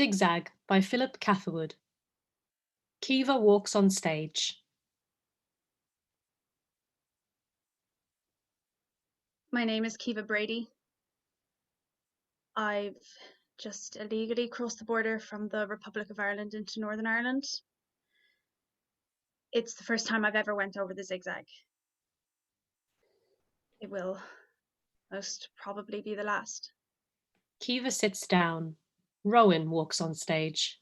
Zig-Zag by Philip Catherwood. Kiva walks on stage. My name is Kiva Brady. I've just illegally crossed the border from the Republic of Ireland into Northern Ireland. It's the first time I've ever went over the Zig-Zag. It will most probably be the last. Kiva sits down. Rowan walks on stage.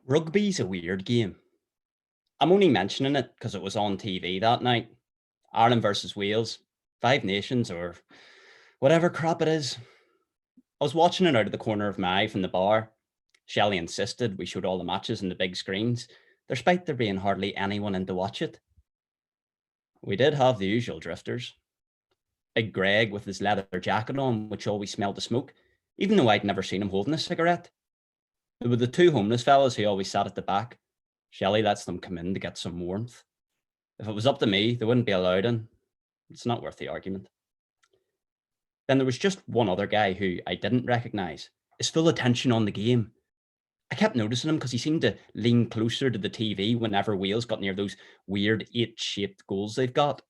Rugby's a weird game. I'm only mentioning it because it was on TV that night. Ireland versus Wales, 5 Nations or whatever crap it is. I was watching it out of the corner of my eye from the bar. Shelley insisted we showed all the matches on the big screens, despite there being hardly anyone in to watch it. We did have the usual drifters. Big Greg with his leather jacket on, which always smelled of smoke, even though I'd never seen him holding a cigarette. There were the 2 homeless fellas who always sat at the back. Shelley lets them come in to get some warmth. If it was up to me, they wouldn't be allowed in. It's not worth the argument. Then there was just one other guy who I didn't recognise, his full attention on the game. I kept noticing him because he seemed to lean closer to the TV whenever Wales got near those weird 8-shaped goals they've got.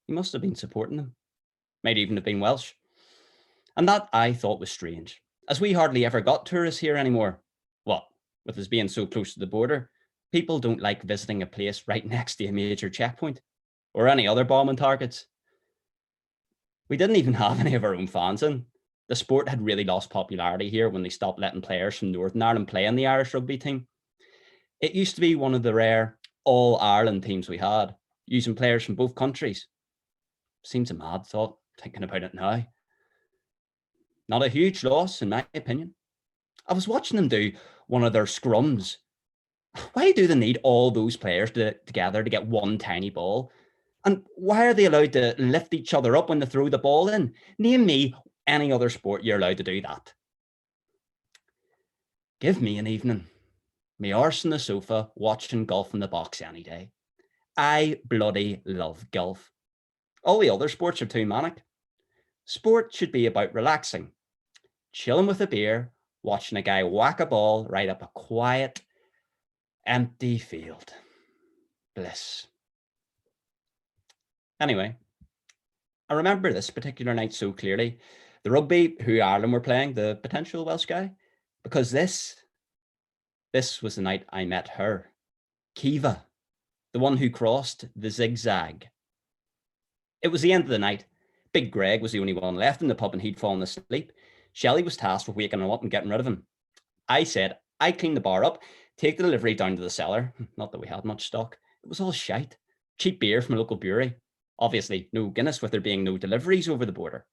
He must have been supporting them. Might even have been Welsh. And that I thought was strange, as we hardly ever got tourists here anymore. What, with us being so close to the border, people don't like visiting a place right next to a major checkpoint, or any other bombing targets. We didn't even have any of our own fans in. The sport had really lost popularity here when they stopped letting players from Northern Ireland play in the Irish rugby team. It used to be one of the rare all-Ireland teams we had, using players from both countries. Seems a mad thought, thinking about it now. Not a huge loss, in my opinion. I was watching them do one of their scrums. Why do they need all those players together to get one tiny ball? And why are they allowed to lift each other up when they throw the ball in? Name me any other sport you're allowed to do that. Give me an evening. Me arse on the sofa, watching golf in the box any day. I bloody love golf. All the other sports are too manic. Sport should be about relaxing, chilling with a beer, watching a guy whack a ball right up a quiet, empty field. Bliss. Anyway, I remember this particular night so clearly. The rugby who Ireland were playing, the potential Welsh guy, because this was the night I met her, Kiva, the one who crossed the Zig-Zag. It was the end of the night. Big Greg was the only one left in the pub and he'd fallen asleep. Shelley was tasked with waking him up and getting rid of him. I said I'd clean the bar up, take the delivery down to the cellar. Not that we had much stock. It was all shite. Cheap beer from a local brewery. Obviously, no Guinness with there being no deliveries over the border.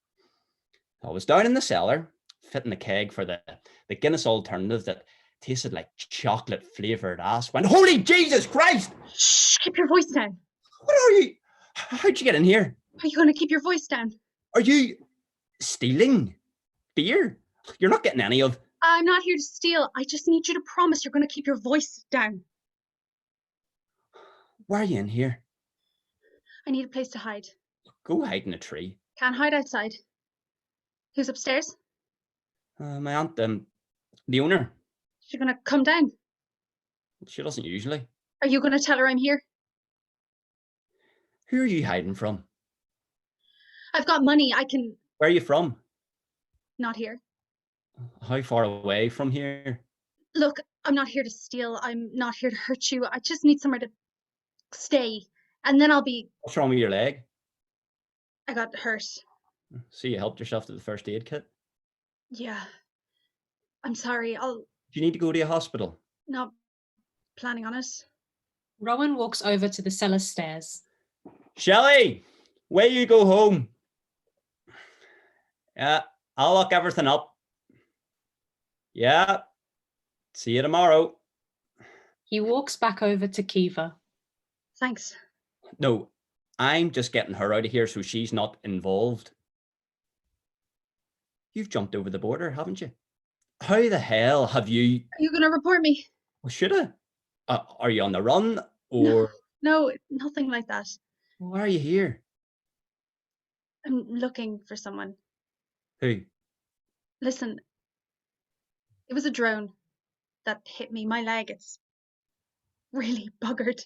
I was down in the cellar, fitting the keg for the Guinness alternative that tasted like chocolate flavoured ass. Went, holy Jesus Christ! Shh, keep your voice down. What are you? How'd you get in here? Are you going to keep your voice down? Are you stealing beer? You're not getting any of... I'm not here to steal. I just need you to promise you're going to keep your voice down. Why are you in here? I need a place to hide. Go hide in a tree. Can't hide outside. Who's upstairs? My aunt, the owner. She's going to come down. She doesn't usually. Are you going to tell her I'm here? Who are you hiding from? I've got money. I can... Where are you from? Not here. How far away from here? Look, I'm not here to steal. I'm not here to hurt you. I just need somewhere to stay. And then I'll be... What's wrong with your leg? I got hurt. So you helped yourself to the first aid kit? Yeah. I'm sorry. Do you need to go to a hospital? Not planning on it. Rowan walks over to the cellar stairs. Shelley, where you go home? Yeah, I'll lock everything up. Yeah, see you tomorrow. He walks back over to Kiva. Thanks. No, I'm just getting her out of here so she's not involved. You've jumped over the border, haven't you? How the hell have you... Are you going to report me? Well, should I? Are you on the run or... No, nothing like that. Why are you here? I'm looking for someone. Who? Listen, It was a drone that hit me. My leg, it's really buggered.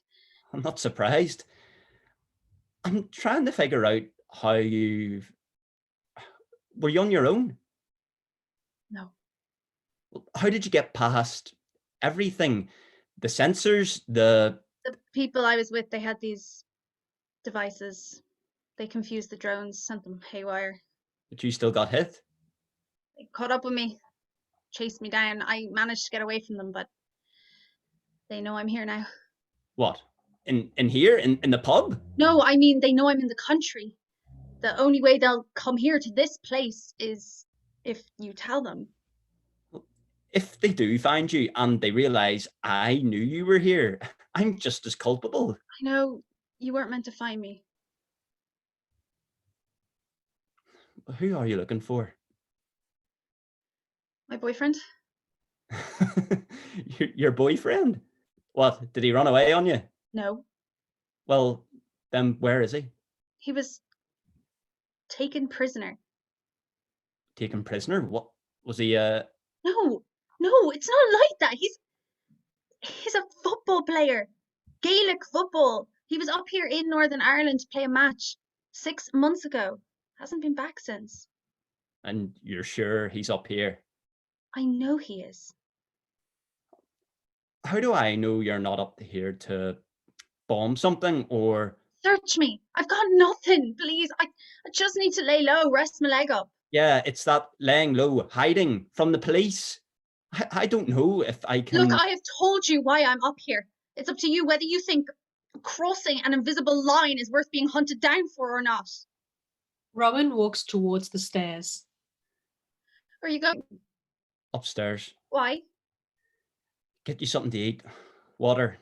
I'm not surprised. I'm trying to figure out how you've... Were you on your own? No. How did you get past everything? The sensors, the... The people I was with, they had these devices. They confused the drones, sent them haywire. But you still got hit? They caught up with me, chased me down. I managed to get away from them, but they know I'm here now. What? In here? In the pub? No, I mean, they know I'm in the country. The only way they'll come here to this place is if you tell them. If they do find you and they realise I knew you were here, I'm just as culpable. I know you weren't meant to find me. Who are you looking for? My boyfriend? Your boyfriend? What, did he run away on you? No. Well, then where is he? He was taken prisoner. Taken prisoner? What, was he No, it's not like that. He's a football player. Gaelic football. He was up here in Northern Ireland to play a match 6 months ago. Hasn't been back since. And you're sure he's up here? I know he is. How do I know you're not up here to bomb something or... Search me. I've got nothing. Please, I just need to lay low, rest my leg up. Yeah, it's that laying low, hiding from the police. I don't know if I can... Look, I have told you why I'm up here. It's up to you whether you think crossing an invisible line is worth being hunted down for or not. Robin walks towards the stairs. Where are you going? Upstairs. Why? Get you something to eat. Water.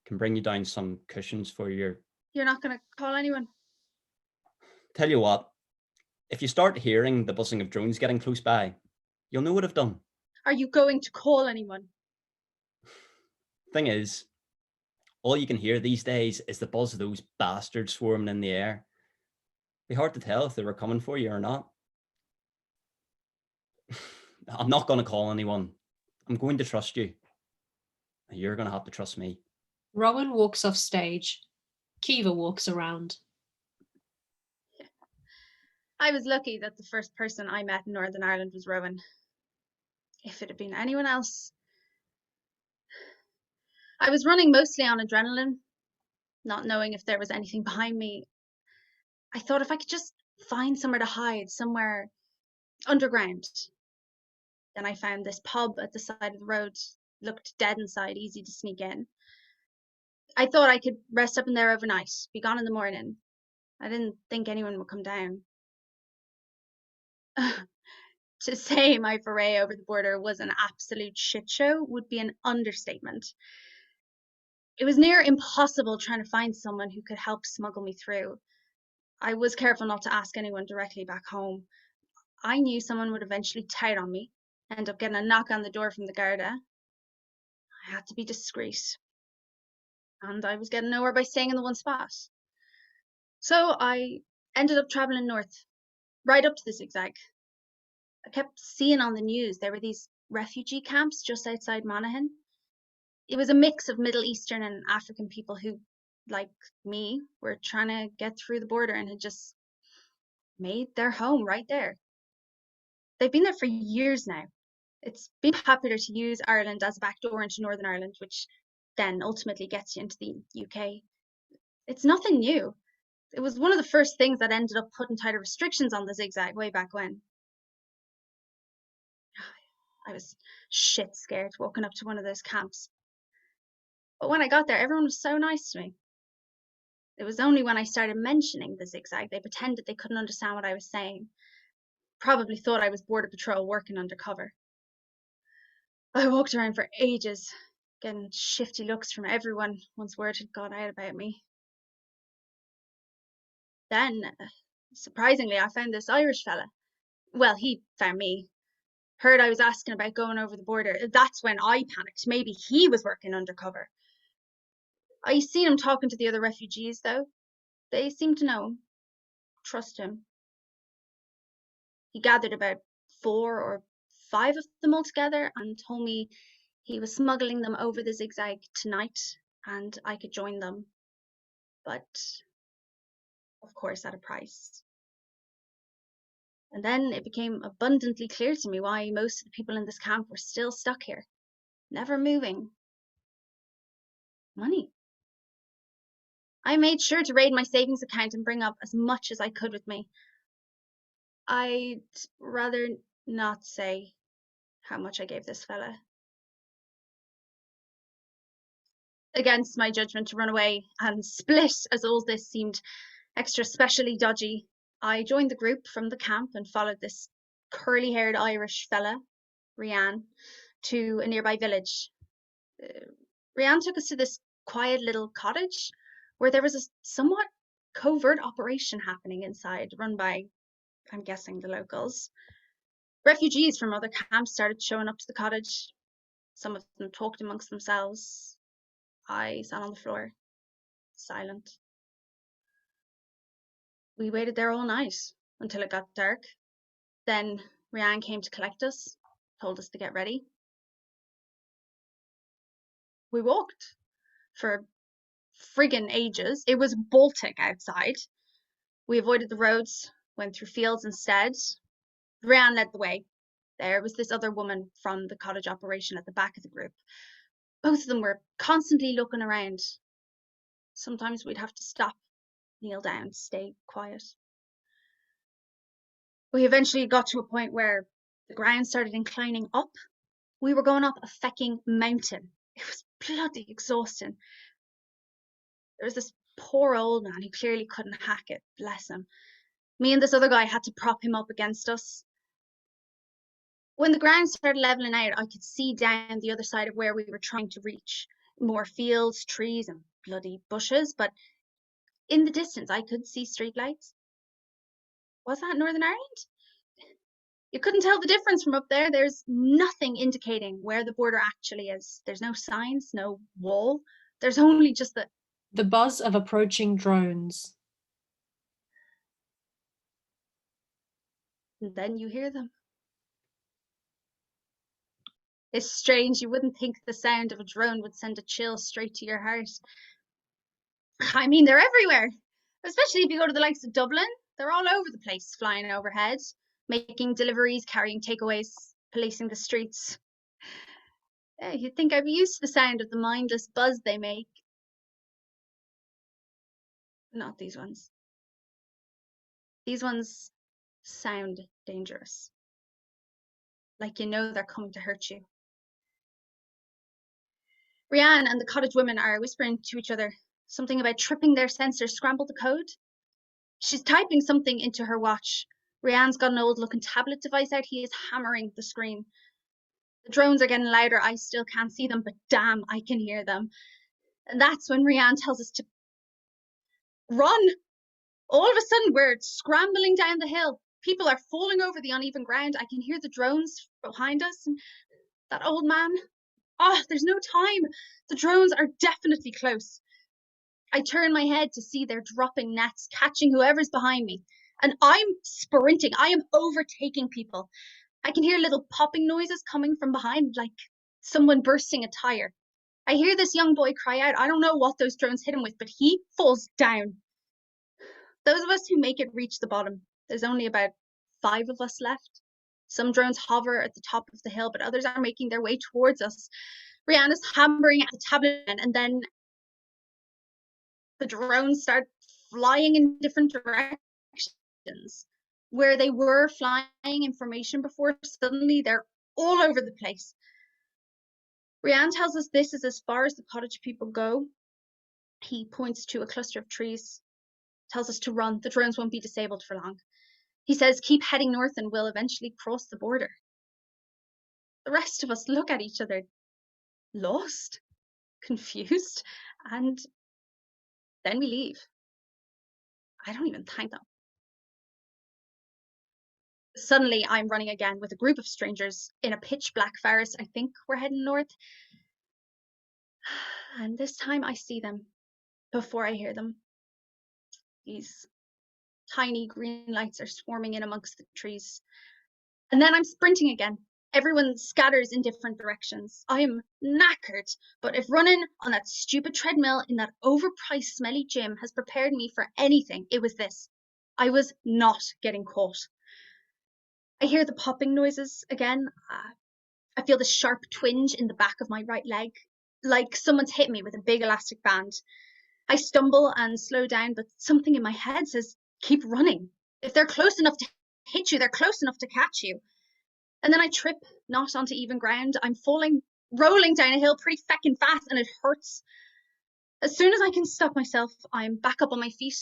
Can bring you down some cushions for your... You're not going to call anyone? Tell you what, if you start hearing the buzzing of drones getting close by, you'll know what I've done. Are you going to call anyone? Thing is, all you can hear these days is the buzz of those bastards swarming in the air. Be hard to tell if they were coming for you or not. I'm not going to call anyone. I'm going to trust you. You're going to have to trust me. Robin walks off stage. Kiva walks around. I was lucky that the first person I met in Northern Ireland was Rowan. If it had been anyone else... I was running mostly on adrenaline, not knowing if there was anything behind me. I thought if I could just find somewhere to hide, somewhere underground. Then I found this pub at the side of the road. Looked dead inside, easy to sneak in. I thought I could rest up in there overnight, be gone in the morning. I didn't think anyone would come down. To say my foray over the border was an absolute shit show would be an understatement. It was near impossible trying to find someone who could help smuggle me through. I was careful not to ask anyone directly back home. I knew someone would eventually tout on me, end up getting a knock on the door from the Garda. I had to be discreet. And I was getting nowhere by staying in the one spot. So I ended up travelling north, right up to the Zig-Zag. I kept seeing on the news there were these refugee camps just outside Monaghan. It was a mix of Middle Eastern and African people who, like me, were trying to get through the border and had just made their home right there. They've been there for years now. It's been popular to use Ireland as a backdoor into Northern Ireland, which then ultimately gets you into the UK. It's nothing new. It was one of the first things that ended up putting tighter restrictions on the Zig-Zag way back when. I was shit scared walking up to one of those camps. But when I got there, everyone was so nice to me. It was only when I started mentioning the Zig-Zag, they pretended they couldn't understand what I was saying. Probably thought I was Border Patrol working undercover. I walked around for ages, getting shifty looks from everyone once word had got out about me. Then, surprisingly, I found this Irish fella. Well, he found me. Heard I was asking about going over the border. That's when I panicked. Maybe he was working undercover. I seen him talking to the other refugees, though. They seemed to know him, trust him. He gathered about 4 or 5 of them altogether and told me he was smuggling them over the Zig-Zag tonight and I could join them, but of course at a price. And then it became abundantly clear to me why most of the people in this camp were still stuck here, never moving. Money. I made sure to raid my savings account and bring up as much as I could with me. I'd rather not say how much I gave this fella. Against my judgment to run away and split, as all this seemed extra specially dodgy, I joined the group from the camp and followed this curly-haired Irish fella, Rian, to a nearby village. Rian took us to this quiet little cottage where there was a somewhat covert operation happening inside, run by, I'm guessing, the locals. Refugees from other camps started showing up to the cottage. Some of them talked amongst themselves. I sat on the floor, silent. We waited there all night until it got dark. Then Rian came to collect us, told us to get ready. We walked for friggin' ages. It was Baltic outside. We avoided the roads, went through fields instead. Rian led the way. There was this other woman from the cottage operation at the back of the group. Both of them were constantly looking around. Sometimes we'd have to stop, kneel down, stay quiet. We eventually got to a point where the ground started inclining up. We were going up a fecking mountain. It was bloody exhausting. There was this poor old man who clearly couldn't hack it, bless him. Me and this other guy had to prop him up against us. When the ground started leveling out, I could see down the other side of where we were trying to reach. More fields, trees, and bloody bushes, but in the distance I could see streetlights. Was that Northern Ireland? You couldn't tell the difference from up there. There's nothing indicating where the border actually is. There's no signs, no wall. There's only just The buzz of approaching drones. And then you hear them. It's strange, you wouldn't think the sound of a drone would send a chill straight to your heart. I mean, they're everywhere, especially if you go to the likes of Dublin. They're all over the place, flying overhead, making deliveries, carrying takeaways, policing the streets. Yeah, you'd think I'd be used to the sound of the mindless buzz they make. Not these ones. These ones sound dangerous. Like you know they're coming to hurt you. Rian and the cottage women are whispering to each other, something about tripping their sensors, scrambled the code. She's typing something into her watch. Rian's got an old-looking tablet device out. He is hammering the screen. The drones are getting louder. I still can't see them, but damn, I can hear them. And that's when Rian tells us to run. All of a sudden, we're scrambling down the hill. People are falling over the uneven ground. I can hear the drones behind us. And that old man. Oh, there's no time. The drones are definitely close. I turn my head to see they're dropping nets, catching whoever's behind me. And I'm sprinting. I am overtaking people. I can hear little popping noises coming from behind, like someone bursting a tire. I hear this young boy cry out. I don't know what those drones hit him with, but he falls down. Those of us who make it reach the bottom. There's only about 5 of us left. Some drones hover at the top of the hill, but others are making their way towards us. Rihanna's hammering at the tablet, and then the drones start flying in different directions. Where they were flying information before, suddenly they're all over the place. Rian tells us this is as far as the cottage people go. He points to a cluster of trees, tells us to run. The drones won't be disabled for long. He says, keep heading north and we'll eventually cross the border. The rest of us look at each other, lost, confused, and then we leave. I don't even thank them. Suddenly, I'm running again with a group of strangers in a pitch black forest. I think we're heading north. And this time I see them before I hear them. These tiny green lights are swarming in amongst the trees. And then I'm sprinting again, Everyone scatters in different directions. I am knackered, but if running on that stupid treadmill in that overpriced smelly gym has prepared me for anything, it was this. I was not getting caught. I hear the popping noises again. I feel the sharp twinge in the back of my right leg, like someone's hit me with a big elastic band. I stumble and slow down, but something in my head says, keep running. If they're close enough to hit you, they're close enough to catch you. And then I trip, not onto even ground. I'm rolling down a hill pretty feckin' fast, and it hurts. As soon as I can stop myself, I'm back up on my feet.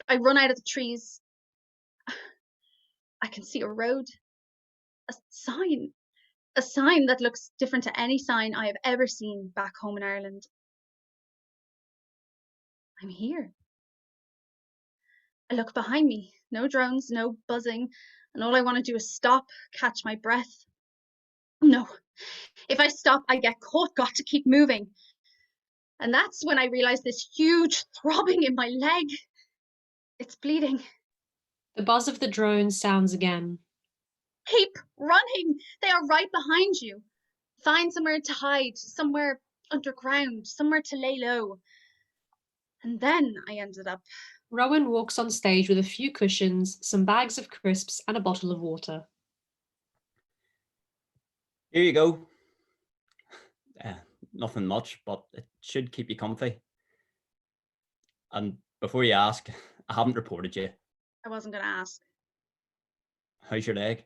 I run out of the trees. I can see a road, a sign that looks different to any sign I have ever seen back home in Ireland. I'm here. I look behind me, no drones, no buzzing, and all I want to do is stop, catch my breath. No, if I stop, I get caught, got to keep moving. And that's when I realize this huge throbbing in my leg. It's bleeding. The buzz of the drone sounds again. Keep running. They are right behind you. Find somewhere to hide, somewhere underground, somewhere to lay low. And then I ended up. Rowan walks on stage with a few cushions, some bags of crisps, and a bottle of water. Here you go. Nothing much, but it should keep you comfy. And before you ask, I haven't reported you. I wasn't going to ask. How's your leg?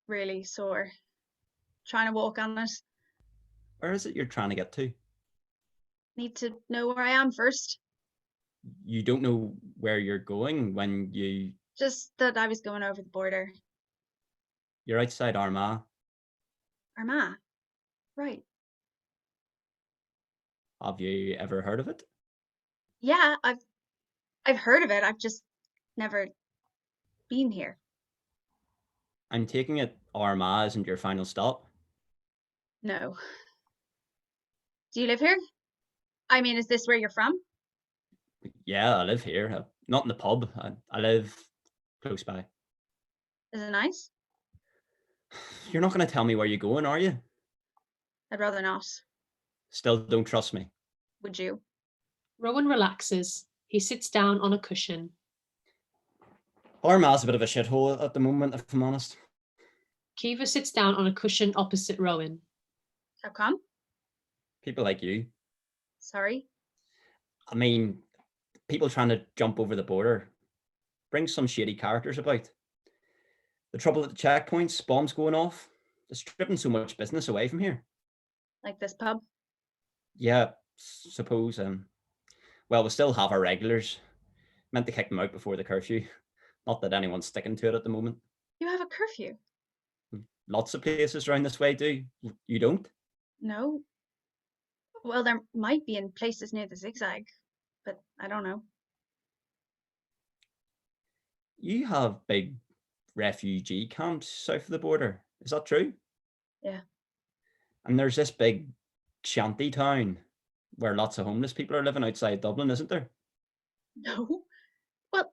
Really sore. Trying to walk on it. Where is it you're trying to get to? Need to know where I am first. You don't know where you're going when you... Just that I was going over the border. You're outside Armagh. Armagh? Right. Have you ever heard of it? Yeah, I've heard of it. I've just never been here. I'm taking it Armagh isn't your final stop. No. Do you live here? I mean, is this where you're from? Yeah, I live here. Not in the pub. I live close by. Is it nice? You're not going to tell me where you're going, are you? I'd rather not. Still don't trust me. Would you? Rowan relaxes. He sits down on a cushion. Armagh's a bit of a shithole at the moment, if I'm honest. Kiva sits down on a cushion opposite Rowan. How come? People like you. Sorry? I mean, people trying to jump over the border. Bring some shady characters about. The trouble at the checkpoints, bombs going off. They're stripping so much business away from here. Like this pub? Yeah, suppose. Well, we still have our regulars. Meant to kick them out before the curfew. Not that anyone's sticking to it at the moment. You have a curfew? Lots of places around this way do. You don't? No. Well, there might be in places near the Zig-Zag, but I don't know. You have big refugee camps south of the border. Is that true? Yeah. And there's this big shanty town where lots of homeless people are living outside Dublin, isn't there? No. Well,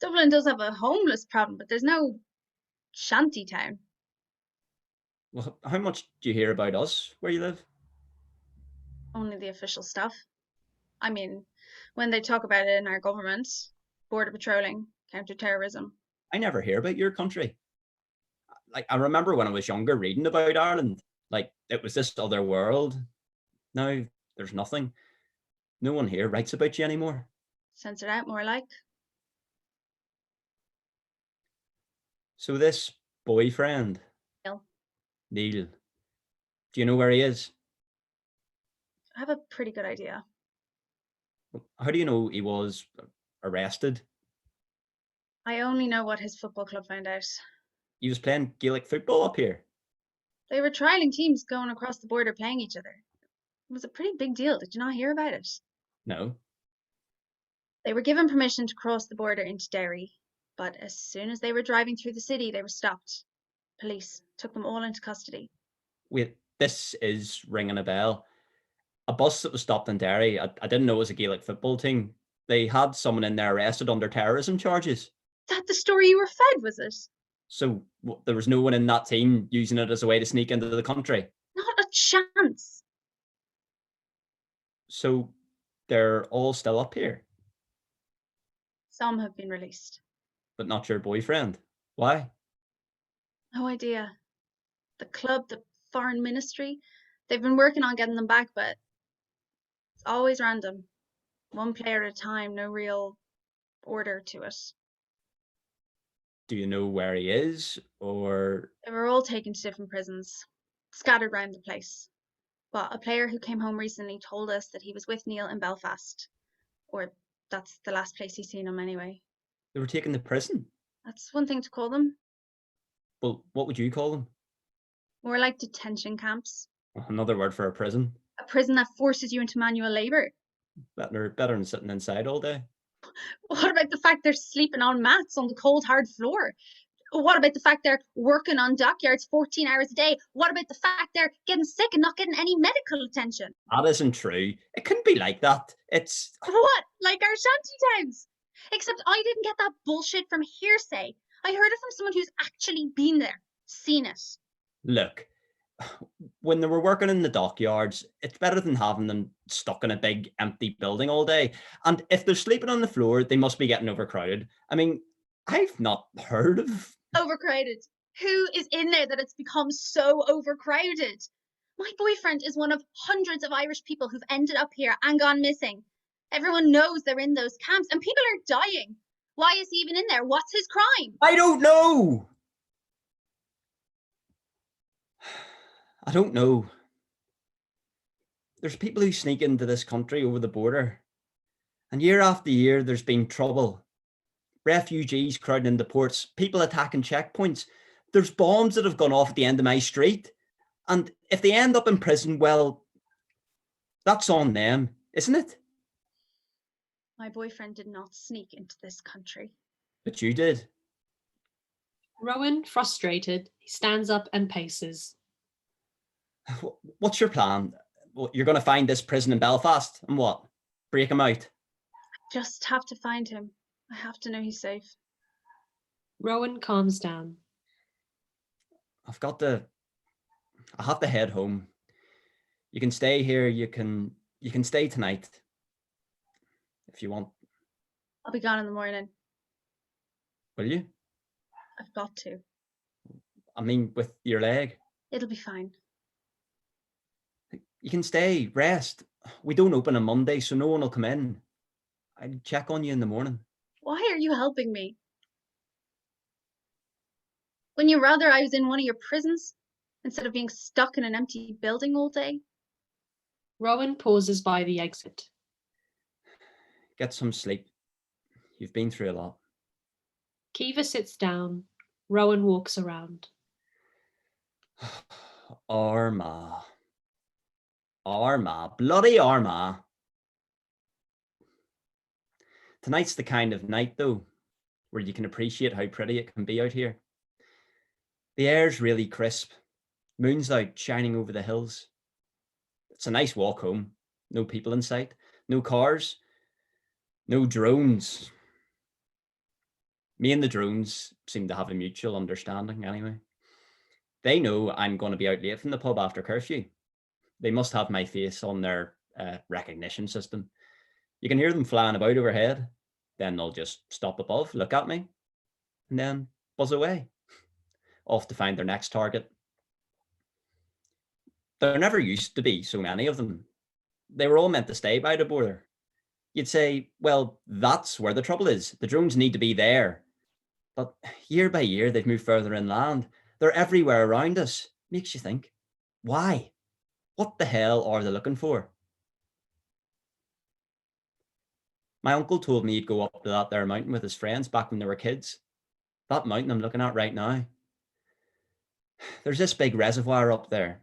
Dublin does have a homeless problem, but there's no shanty town. Well, how much do you hear about us where you live? Only the official stuff. I mean, when they talk about it in our government, border patrolling, counter-terrorism. I never hear about your country. Like, I remember when I was younger reading about Ireland, like it was this other world. Now there's nothing. No one here writes about you anymore. Censored out, more like. So this boyfriend, Neil, do you know where he is? I have a pretty good idea. How do you know he was arrested? I only know what his football club found out. He was playing Gaelic football up here. They were trialing teams going across the border playing each other. It was a pretty big deal. Did you not hear about it? No. They were given permission to cross the border into Derry, but as soon as they were driving through the city, they were stopped. Police took them all into custody. Wait, this is ringing a bell. A bus that was stopped in Derry, I didn't know it was a Gaelic football team. They had someone in there arrested under terrorism charges. Is that the story you were fed, was it? So there was no one in that team using it as a way to sneak into the country? Not a chance. So they're all still up here, Some have been released. but not your boyfriend. Why? No idea. The club, the foreign ministry, they've been working on getting them back, but it's always random. One player at a time, no real order to it. Do you know where he is, or? They were all taken to different prisons, scattered round the place. But a player who came home recently told us that he was with Neil in Belfast. Or that's the last place he's seen him anyway. They were taken to prison? That's one thing to call them. Well, what would you call them? More like detention camps. Another word for a prison. A prison that forces you into manual labour. Better than sitting inside all day. What about the fact they're sleeping on mats on the cold, hard floor? What about the fact they're working on dockyards 14 hours a day? What about the fact they're getting sick and not getting any medical attention? That isn't true. It couldn't be like that. It's... What? Like our shanty towns? Except I didn't get that bullshit from hearsay. I heard it from someone who's actually been there, seen it. Look, when they were working in the dockyards, it's better than having them stuck in a big empty building all day. And if they're sleeping on the floor, they must be getting overcrowded. I mean, I've not heard of... Overcrowded. Who is in there that it's become so overcrowded? My boyfriend is one of hundreds of Irish people who've ended up here and gone missing. Everyone knows they're in those camps and people are dying. Why is he even in there? What's his crime? I don't know. I don't know. There's people who sneak into this country over the border. And year after year, there's been trouble. Refugees crowding into ports, people attacking checkpoints. There's bombs that have gone off at the end of my street. And if they end up in prison, well, that's on them, isn't it? My boyfriend did not sneak into this country. But you did. Rowan, frustrated, he stands up and paces. What's your plan? You're going to find this prison in Belfast and what? Break him out? Just have to find him. I have to know he's safe. Rowan calms down. I have to head home. You can stay here. You can stay tonight if you want. I'll be gone in the morning. Will you? I've got to. I mean, with your leg. It'll be fine. You can stay, rest. We don't open on Monday, so no one will come in. I'll check on you in the morning. Why are you helping me? Wouldn't you rather I was in one of your prisons instead of being stuck in an empty building all day? Rowan pauses by the exit. Get some sleep. You've been through a lot. Kiva sits down. Rowan walks around. Armagh. Armagh. Bloody Armagh. Tonight's the kind of night, though, where you can appreciate how pretty it can be out here. The air's really crisp. Moon's out shining over the hills. It's a nice walk home. No people in sight. No cars. No drones. Me and the drones seem to have a mutual understanding anyway. They know I'm going to be out late from the pub after curfew. They must have my face on their recognition system. You can hear them flying about overhead. Then they'll just stop above, look at me, and then buzz away, off to find their next target. There never used to be so many of them. They were all meant to stay by the border. You'd say, well, that's where the trouble is. The drones need to be there. But year by year, they've moved further inland. They're everywhere around us. Makes you think, why? What the hell are they looking for? My uncle told me he'd go up to that there mountain with his friends back when they were kids. That mountain I'm looking at right now. There's this big reservoir up there.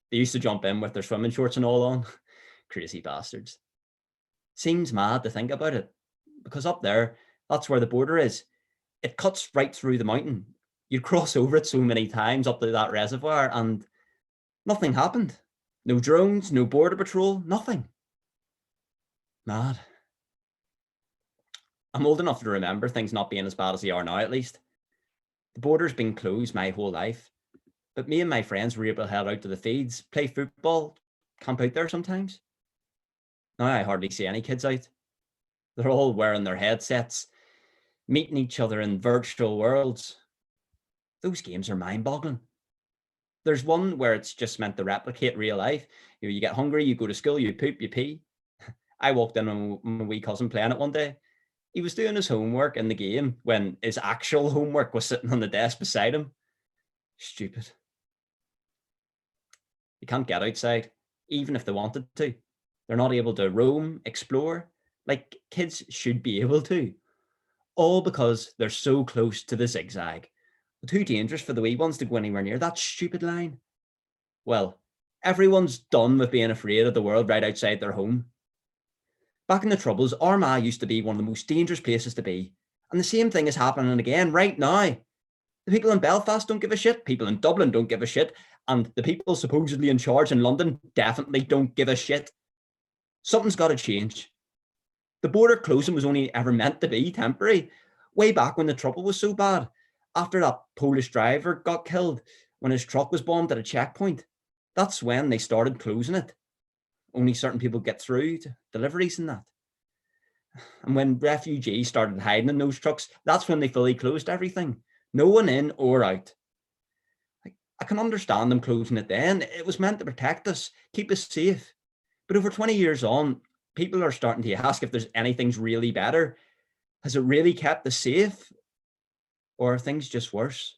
They used to jump in with their swimming shorts and all on. Crazy bastards. Seems mad to think about it, because up there, that's where the border is. It cuts right through the mountain. You'd cross over it so many times up to that reservoir and nothing happened. No drones, no border patrol, nothing. Mad. I'm old enough to remember things not being as bad as they are now, at least. The border's been closed my whole life, but me and my friends were able to head out to the fields, play football, camp out there sometimes. Now I hardly see any kids out. They're all wearing their headsets, meeting each other in virtual worlds. Those games are mind-boggling. There's one where it's just meant to replicate real life. You get hungry, you go to school, you poop, you pee. I walked in on my wee cousin playing it one day. He was doing his homework in the game when his actual homework was sitting on the desk beside him. Stupid. You can't get outside, even if they wanted to. They're not able to roam, explore, like kids should be able to. All because they're so close to the Zig-Zag. Too dangerous for the wee ones to go anywhere near that stupid line. Well, everyone's done with being afraid of the world right outside their home. Back in the Troubles, Armagh used to be one of the most dangerous places to be. And the same thing is happening again right now. The people in Belfast don't give a shit. People in Dublin don't give a shit. And the people supposedly in charge in London definitely don't give a shit. Something's got to change. The border closing was only ever meant to be temporary. Way back when the trouble was so bad, after that Polish driver got killed, when his truck was bombed at a checkpoint, that's when they started closing it. Only certain people get through to deliveries and that. And when refugees started hiding in those trucks, that's when they fully closed everything. No one in or out. I can understand them closing it then. It was meant to protect us, keep us safe. But over 20 years on, people are starting to ask if there's anything's really better. Has it really kept us safe? Or are things just worse?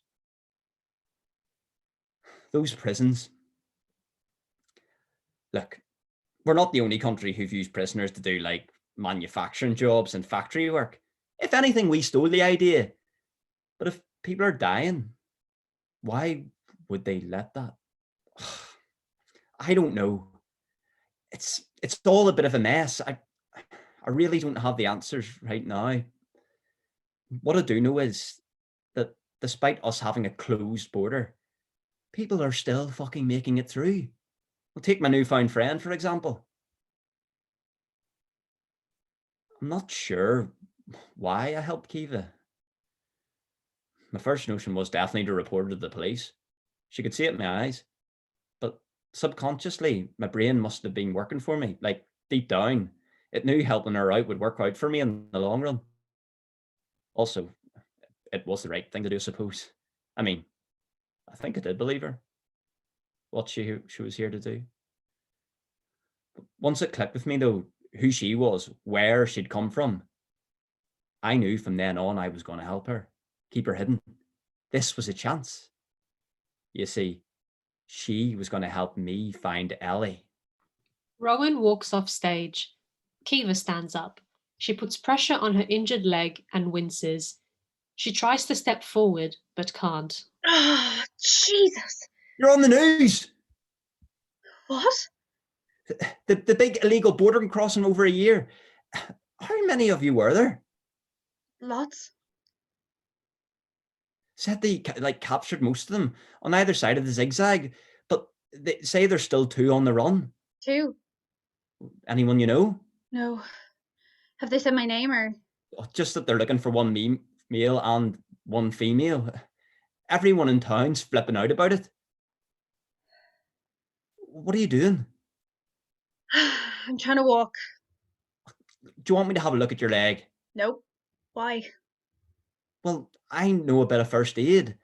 Those prisons. Look, we're not the only country who've used prisoners to do like manufacturing jobs and factory work. If anything, we stole the idea. But if people are dying, why would they let that? I don't know. It's all a bit of a mess. I really don't have the answers right now. What I do know is that despite us having a closed border, people are still fucking making it through. Well, take my newfound friend, for example. I'm not sure why I helped Kiva. My first notion was definitely to report her to the police. She could see it in my eyes. But subconsciously, my brain must have been working for me. Like, deep down, it knew helping her out would work out for me in the long run. Also, it was the right thing to do, I suppose. I mean, I think I did believe her. What she was here to do. But once it clicked with me, though, who she was, where she'd come from, I knew from then on I was going to help her, keep her hidden. This was a chance. You see, she was going to help me find Ellie. Rowan walks off stage. Kiva stands up. She puts pressure on her injured leg and winces. She tries to step forward, but can't. Oh, Jesus. You're on the news! What? The big illegal border crossing over a year. How many of you were there? Lots. Said they captured most of them on either side of the Zig-Zag, but they say there's still 2 on the run. 2? Anyone you know? No. Have they said my name or? Just that they're looking for 1 male and 1 female. Everyone in town's flipping out about it. What are you doing? I'm trying to walk. Do you want me to have a look at your leg? Nope. Why? Well, I know a bit of first aid.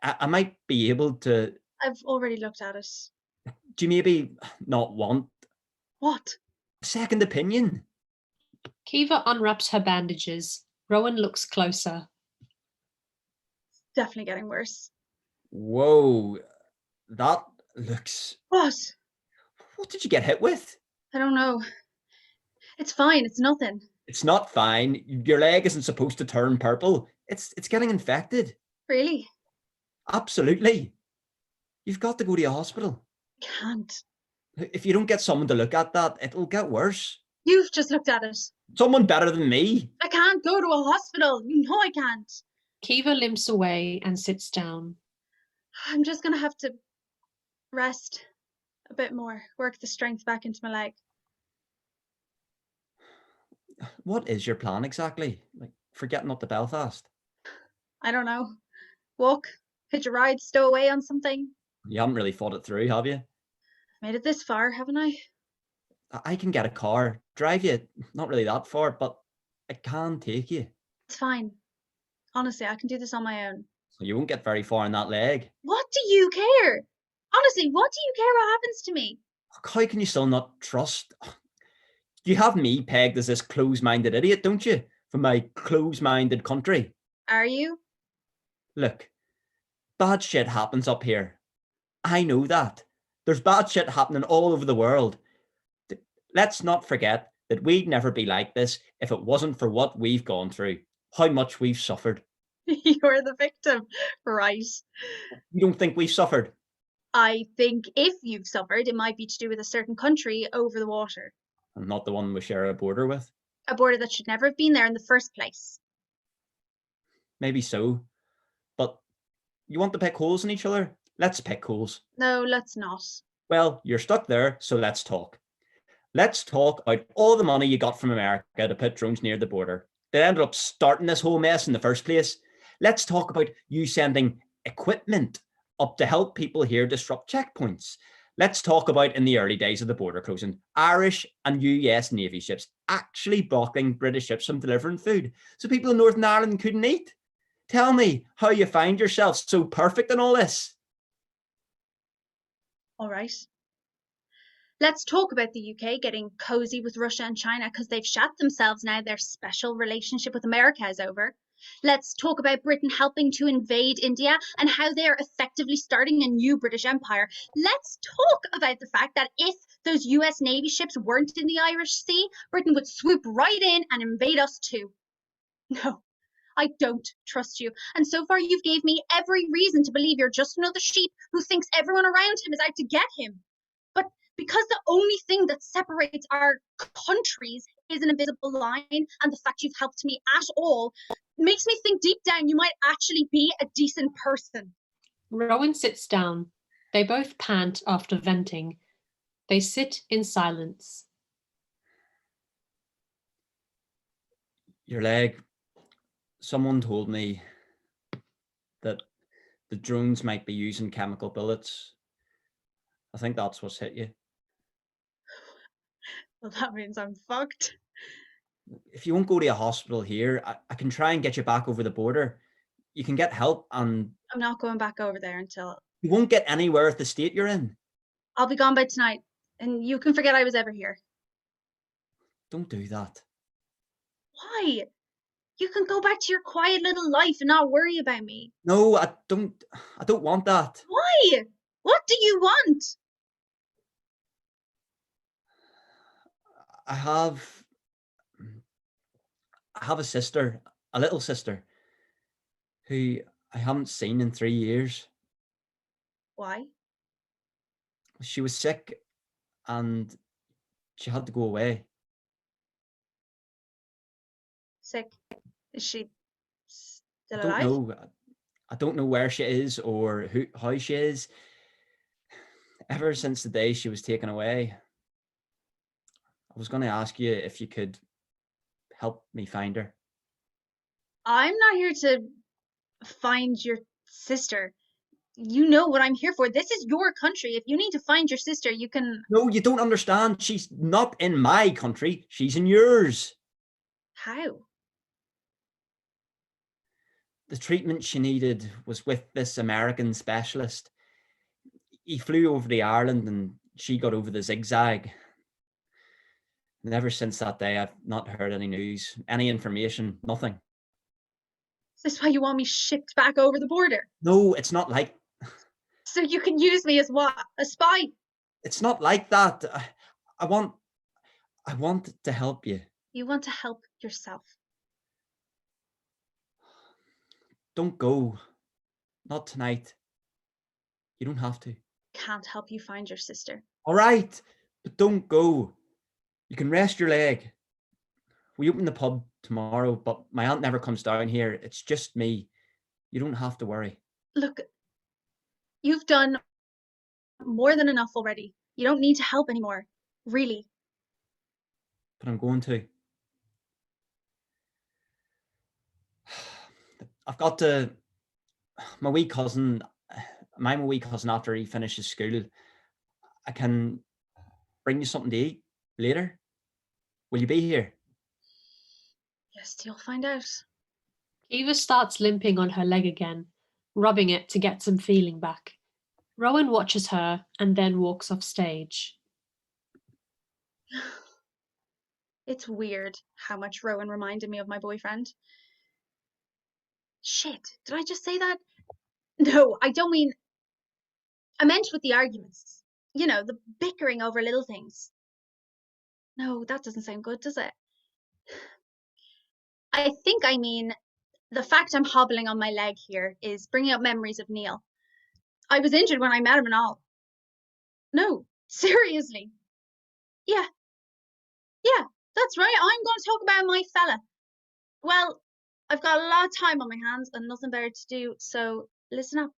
I might be able to. I've already looked at it. Do you maybe not want What? a second opinion? Kiva unwraps her bandages. Rowan looks closer. Definitely getting worse. Whoa, that looks. What? What did you get hit with? I don't know. It's fine. It's nothing. It's not fine. Your leg isn't supposed to turn purple. It's getting infected. Really? Absolutely. You've got to go to a hospital. I can't. If you don't get someone to look at that, it'll get worse. You've just looked at it. Someone better than me. I can't go to a hospital. You know I can't. Kiva limps away and sits down. I'm just going to have to rest a bit more. Work the strength back into my leg. What is your plan exactly? Like, for getting up to Belfast? I don't know. walk, hitch a ride, stow away on something. You haven't really thought it through, have you? Made it this far, haven't I? I can get a car, drive you, not really that far, but I can take you. It's fine. Honestly, I can do this on my own. So you won't get very far in that leg. What do you care? Honestly, what do you care what happens to me? How can you still not trust? You have me pegged as this close-minded idiot, don't you? From my close-minded country. Are you? Look, bad shit happens up here. I know that. There's bad shit happening all over the world. Let's not forget that we'd never be like this if it wasn't for what we've gone through, how much we've suffered. You're the victim, right? You don't think we've suffered? I think if you've suffered, it might be to do with a certain country over the water. I'm not the one we share a border with. A border that should never have been there in the first place. Maybe so. But you want to pick holes in each other? Let's pick holes. No, let's not. Well, you're stuck there, so let's talk. Let's talk about all the money you got from America to put drones near the border. They ended up starting this whole mess in the first place. Let's talk about you sending equipment up to help people here disrupt checkpoints. Let's talk about, in the early days of the border closing, Irish and US Navy ships actually blocking British ships from delivering food so people in Northern Ireland couldn't eat. Tell me how you find yourself so perfect in all this. All right. Let's talk about the UK getting cozy with Russia and China because they've shat themselves now their special relationship with America is over. Let's talk about Britain helping to invade India and how they are effectively starting a new British Empire. Let's talk about the fact that if those US Navy ships weren't in the Irish Sea, Britain would swoop right in and invade us too. No, I don't trust you. And so far you've gave me every reason to believe you're just another sheep who thinks everyone around him is out to get him. But because the only thing that separates our countries is an invisible line, and the fact you've helped me at all makes me think deep down you might actually be a decent person. Rowan sits down. They both pant after venting. They sit in silence. Your leg. Someone told me that the drones might be using chemical bullets. I think that's what's hit you. Well, that means I'm fucked. If you won't go to a hospital here, I can try and get you back over the border. You can get help, and I'm not going back over there until you won't get anywhere at the state you're in. I'll be gone by tonight, and you can forget I was ever here. Don't do that. Why? You can go back to your quiet little life and not worry about me. No, I don't want that. Why? What do you want? I have a sister, a little sister, who I haven't seen in 3 years. Why? She was sick and she had to go away. Sick? Is she still I don't alive? know. I don't know where she is or how she is. Ever since the day she was taken away, I was going to ask you if you could help me find her. I'm not here to find your sister. You know what I'm here for. This is your country. If you need to find your sister, you can. No, you don't understand. She's not in my country. She's in yours. How? The treatment she needed was with this American specialist. He flew over to Ireland and she got over the Zig-Zag. And ever since that day, I've not heard any news, any information, nothing. Is this why you want me shipped back over the border? No, it's not like... So you can use me as what? A spy? It's not like that. I want to help you. You want to help yourself. Don't go. Not tonight. You don't have to. Can't help you find your sister. All right, but don't go. You can rest your leg. We open the pub tomorrow, but my aunt never comes down here. It's just me. You don't have to worry. Look, you've done more than enough already. You don't need to help anymore. Really. But I'm going to. I've got to my wee cousin, my wee cousin, after he finishes school, I can bring you something to eat later. Will you be here? Yes, you'll find out. Kiva starts limping on her leg again, rubbing it to get some feeling back. Rowan watches her and then walks off stage. It's weird how much Rowan reminded me of my boyfriend. Shit, did I just say that? No, I don't mean. I meant with the arguments. You know, the bickering over little things. No, that doesn't sound good, does it? I think I mean the fact I'm hobbling on my leg here is bringing up memories of Neil. I was injured when I met him and all. No, seriously. Yeah, that's right. I'm going to talk about my fella. Well, I've got a lot of time on my hands and nothing better to do, so listen up.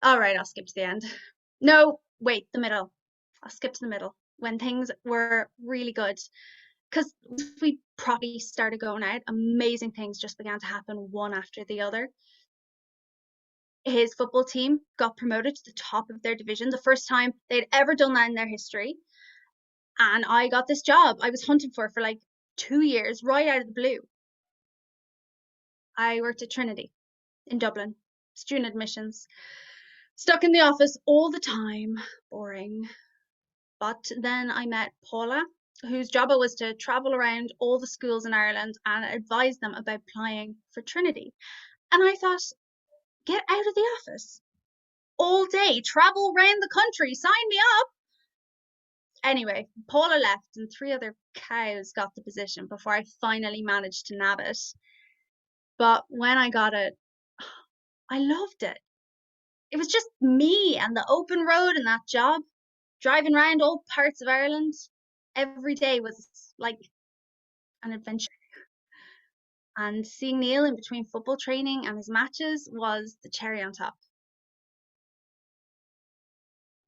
All right, I'll skip to the end. No, wait, the middle. I'll skip to the middle when things were really good. Because we properly started going out, amazing things just began to happen one after the other. His football team got promoted to the top of their division, the first time they'd ever done that in their history. And I got this job I was hunting for like 2 years, right out of the blue. I worked at Trinity in Dublin, student admissions. Stuck in the office all the time, boring. But then I met Paula, whose job it was to travel around all the schools in Ireland and advise them about applying for Trinity. And I thought, get out of the office all day, travel around the country, sign me up. Anyway, Paula left and 3 other cows got the position before I finally managed to nab it. But when I got it, I loved it. It was just me and the open road and that job, driving around all parts of Ireland. Every day was like an adventure. And seeing Neil in between football training and his matches was the cherry on top.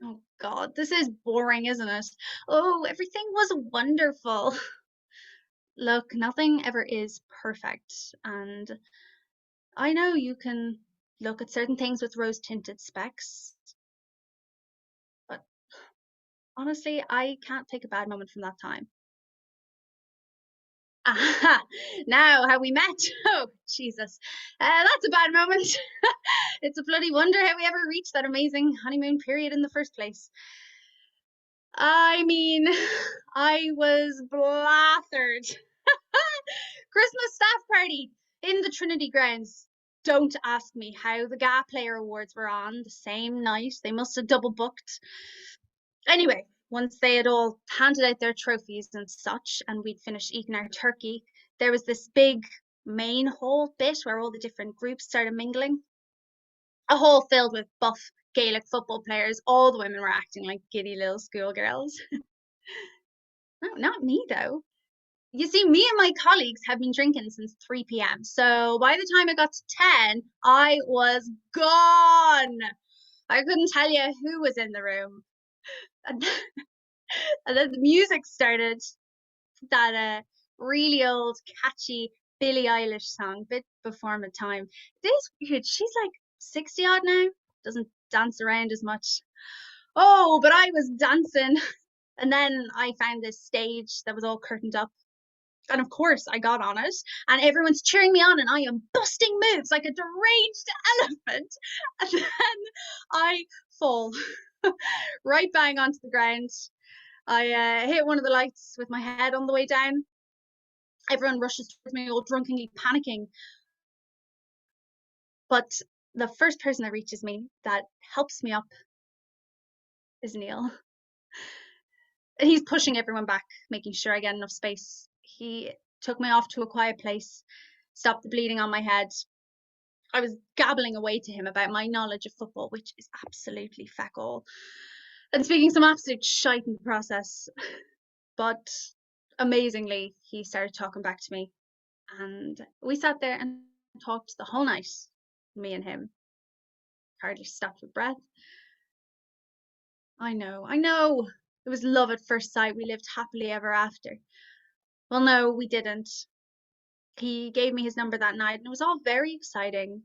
Oh God, this is boring, isn't it? Oh, everything was wonderful. Look, nothing ever is perfect. And I know you can look at certain things with rose-tinted specs. But honestly, I can't pick a bad moment from that time. Aha! Now, how we met. Oh, Jesus. That's a bad moment. It's a bloody wonder how we ever reached that amazing honeymoon period in the first place. I mean, I was blathered. Christmas staff party in the Trinity grounds. Don't ask me how the GA Player Awards were on the same night. They must have double booked. Anyway, once they had all handed out their trophies and such, and we'd finished eating our turkey, there was this big main hall bit where all the different groups started mingling. A hall filled with buff Gaelic football players. All the women were acting like giddy little schoolgirls. No, not me though. You see, me and my colleagues have been drinking since 3 p.m. So by the time I got to 10, I was gone. I couldn't tell you who was in the room. And then the music started, that really old, catchy Billie Eilish song, bit before my time. It is weird. She's like 60 odd now, doesn't dance around as much. Oh, but I was dancing. And then I found this stage that was all curtained up. And of course, I got on it, and everyone's cheering me on, and I am busting moves like a deranged elephant. And then I fall right bang onto the ground. I hit one of the lights with my head on the way down. Everyone rushes towards me, all drunkenly panicking. But the first person that reaches me, that helps me up, is Neil. And he's pushing everyone back, making sure I get enough space. He took me off to a quiet place, stopped the bleeding on my head. I was gabbling away to him about my knowledge of football, which is absolutely feck all, and speaking some absolute shite in the process. But amazingly, he started talking back to me, and we sat there and talked the whole night, me and him. Hardly stopped for breath. I know. It was love at first sight. We lived happily ever after. Well, no, we didn't. He gave me his number that night and it was all very exciting,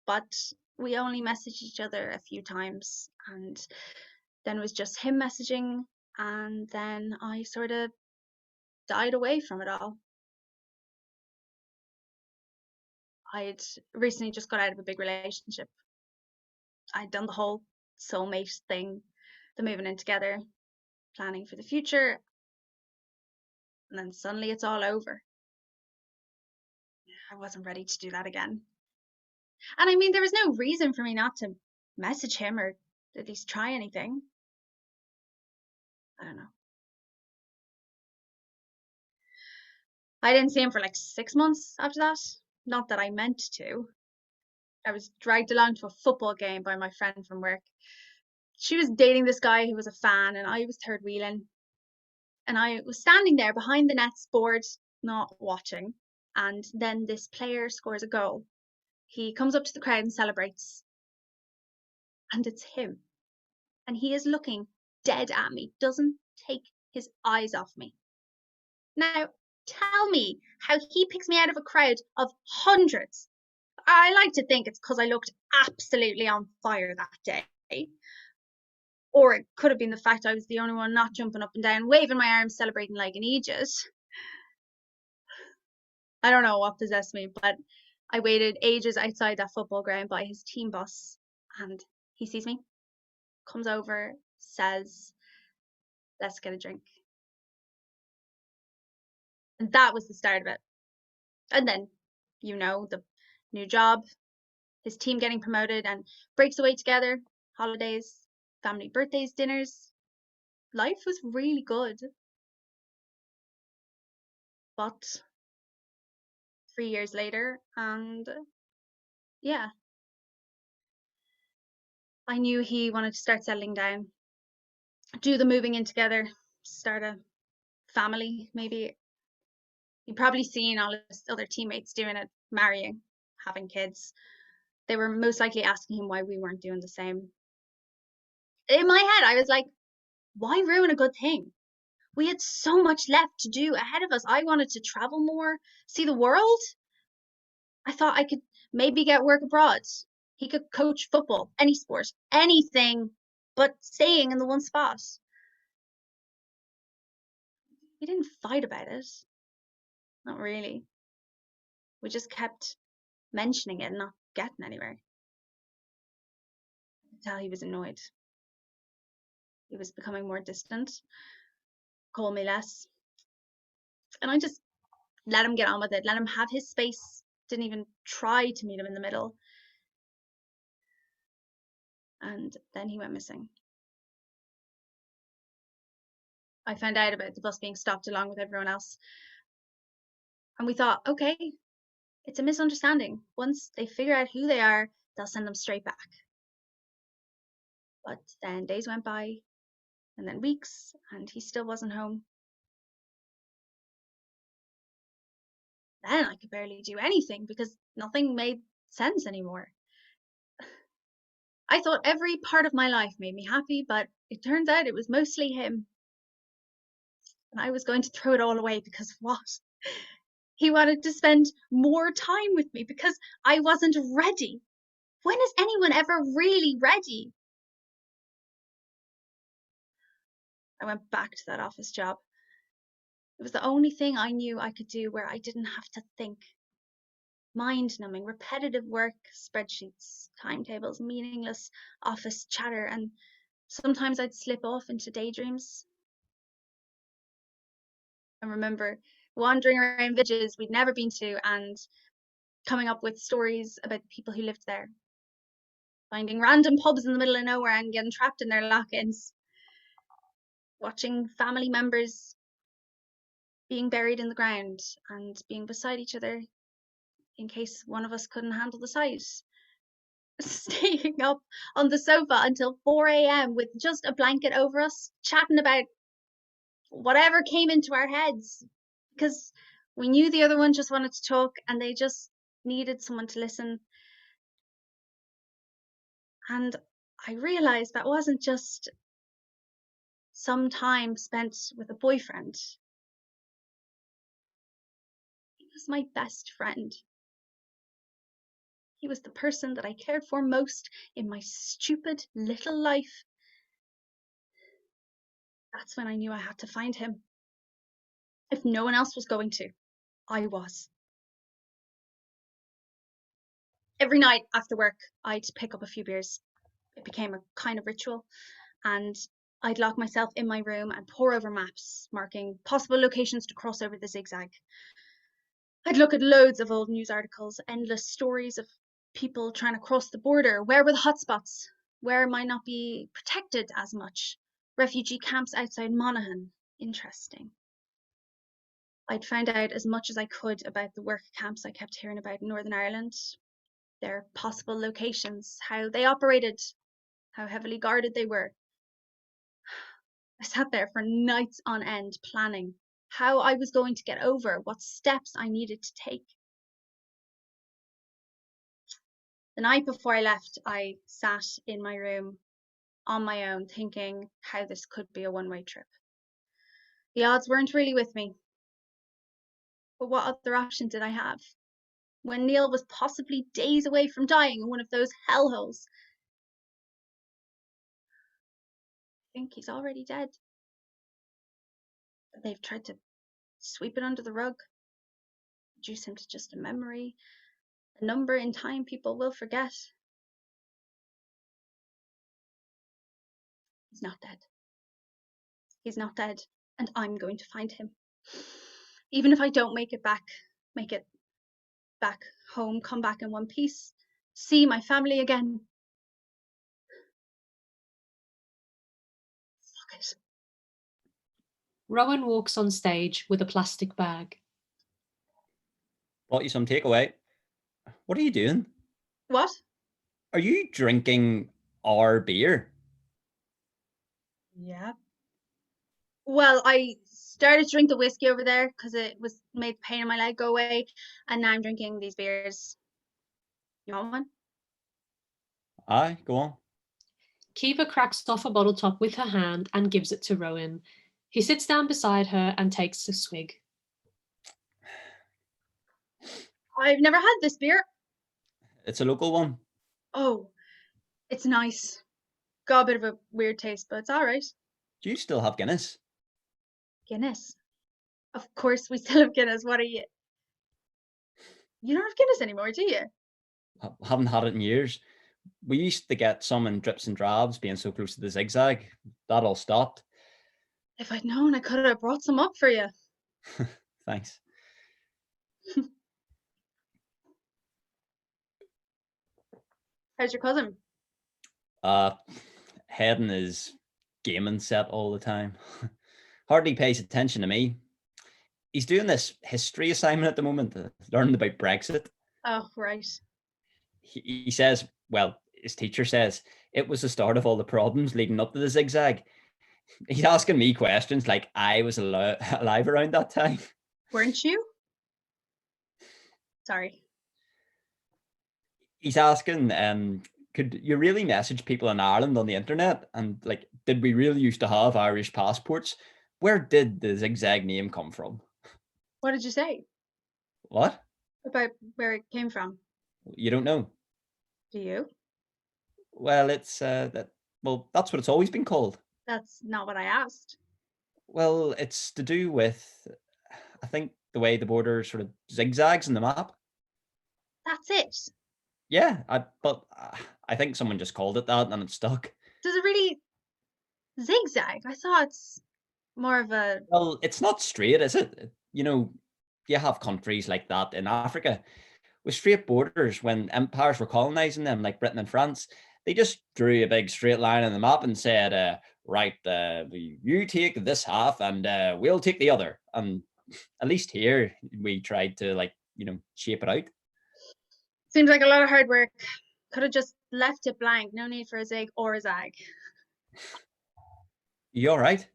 but we only messaged each other a few times, and then it was just him messaging, and then I sort of died away from it all. I'd recently just got out of a big relationship. I'd done the whole soulmate thing, the moving in together, planning for the future, and then suddenly it's all over. I wasn't ready to do that again. And I mean, there was no reason for me not to message him or at least try anything. I don't know. I didn't see him for like 6 months after that. Not that I meant to. I was dragged along to a football game by my friend from work. She was dating this guy who was a fan, and I was third wheeling. And I was standing there behind the nets, bored, not watching. And then this player scores a goal. He comes up to the crowd and celebrates. And it's him. And he is looking dead at me, doesn't take his eyes off me. Now, tell me how he picks me out of a crowd of hundreds. I like to think it's because I looked absolutely on fire that day. Or it could have been the fact I was the only one not jumping up and down, waving my arms, celebrating like an Aegis. I don't know what possessed me, but I waited ages outside that football ground by his team bus, and he sees me, comes over, says, "Let's get a drink." And that was the start of it. And then, the new job, his team getting promoted, and breaks away together, holidays, family birthdays, dinners. Life was really good. But 3 years later, and yeah, I knew he wanted to start settling down, do the moving in together, start a family, maybe. You've probably seen all his other teammates doing it, marrying, having kids. They were most likely asking him why we weren't doing the same. In my head, I was like, why ruin a good thing? We had so much left to do ahead of us. I wanted to travel more, see the world. I thought I could maybe get work abroad. He could coach football, any sport, anything but staying in the one spot. We didn't fight about it. Not really. We just kept mentioning it and not getting anywhere. I could tell he was annoyed. He was becoming more distant, call me less. And I just let him get on with it, let him have his space. Didn't even try to meet him in the middle. And then he went missing. I found out about the bus being stopped along with everyone else. And we thought, okay, it's a misunderstanding. Once they figure out who they are, they'll send them straight back. But then days went by, and then weeks, and he still wasn't home. Then I could barely do anything because nothing made sense anymore. I thought every part of my life made me happy, but it turns out it was mostly him. And I was going to throw it all away because what? He wanted to spend more time with me because I wasn't ready. When is anyone ever really ready? I went back to that office job. It was the only thing I knew I could do where I didn't have to think. Mind-numbing, repetitive work, spreadsheets, timetables, meaningless office chatter, and sometimes I'd slip off into daydreams. I remember wandering around villages we'd never been to and coming up with stories about the people who lived there. Finding random pubs in the middle of nowhere and getting trapped in their lock-ins. Watching family members being buried in the ground and being beside each other in case one of us couldn't handle the sight. Staying up on the sofa until 4 a.m. with just a blanket over us, chatting about whatever came into our heads, because we knew the other one just wanted to talk and they just needed someone to listen. And I realized that wasn't just some time spent with a boyfriend. was my best friend. He was the person that I cared for most in my stupid little life. That's when I knew I had to find him. If no one else was going to, I was. Every night after work, I'd pick up a few beers. It became a kind of ritual, and I'd lock myself in my room and pore over maps, marking possible locations to cross over the Zig-Zag. I'd look at loads of old news articles, endless stories of people trying to cross the border. Where were the hotspots? Where might not be protected as much? Refugee camps outside Monaghan. Interesting. I'd found out as much as I could about the work camps I kept hearing about in Northern Ireland, their possible locations, how they operated, how heavily guarded they were. I sat there for nights on end planning how I was going to get over, what steps I needed to take. The night before I left, I sat in my room on my own, thinking how this could be a one-way trip. The odds weren't really with me. But what other option did I have? When Neil was possibly days away from dying in one of those hellholes. I think he's already dead. But they've tried to sweep it under the rug, reduce him to just a memory, a number in time people will forget. He's not dead. He's not dead, and I'm going to find him. Even if I don't make it back home, come back in one piece, see my family again. Fuck it. Rowan walks on stage with a plastic bag. Bought you some takeaway. What are you doing? What? Are you drinking our beer? Yeah. Well, I started to drink the whiskey over there because it was made the pain in my leg go away, and now I'm drinking these beers. You want one? Aye, go on. Kiva cracks off a bottle top with her hand and gives it to Rowan. He sits down beside her and takes a swig. I've never had this beer. It's a local one. Oh, it's nice. Got a bit of a weird taste, but it's all right. Do you still have Guinness? Guinness. Of course we still have Guinness. What are you? You don't have Guinness anymore, do you? I haven't had it in years. We used to get some in drips and drabs, being so close to the Zig-Zag. That all stopped. If I'd known, I could have brought some up for you. Thanks. How's your cousin? Heading his gaming set all the time. Hardly pays attention to me. He's doing this history assignment at the moment, learning about Brexit. Oh, right. He says, well, his teacher says, it was the start of all the problems leading up to the Zig-Zag. He's asking me questions like I was alive around that time. Weren't you? Sorry. He's asking, could you really message people in Ireland on the internet? And like, did we really used to have Irish passports? Where did the Zig-Zag name come from? What did you say? What? About where it came from? You don't know? Do you? Well, it's that's what it's always been called. That's not what I asked. Well, it's to do with, I think, the way the border sort of zigzags in the map. That's it. Yeah, but I think someone just called it that and it stuck. Does it really zigzag? I thought it's more of a... Well, it's not straight, is it? You know, you have countries like that in Africa with straight borders. When empires were colonizing them, like Britain and France, they just drew a big straight line on the map and said, right, you take this half and we'll take the other. And at least here, we tried to, like, shape it out. Seems like a lot of hard work. Could have just left it blank. No need for a zig or a zag. You all right?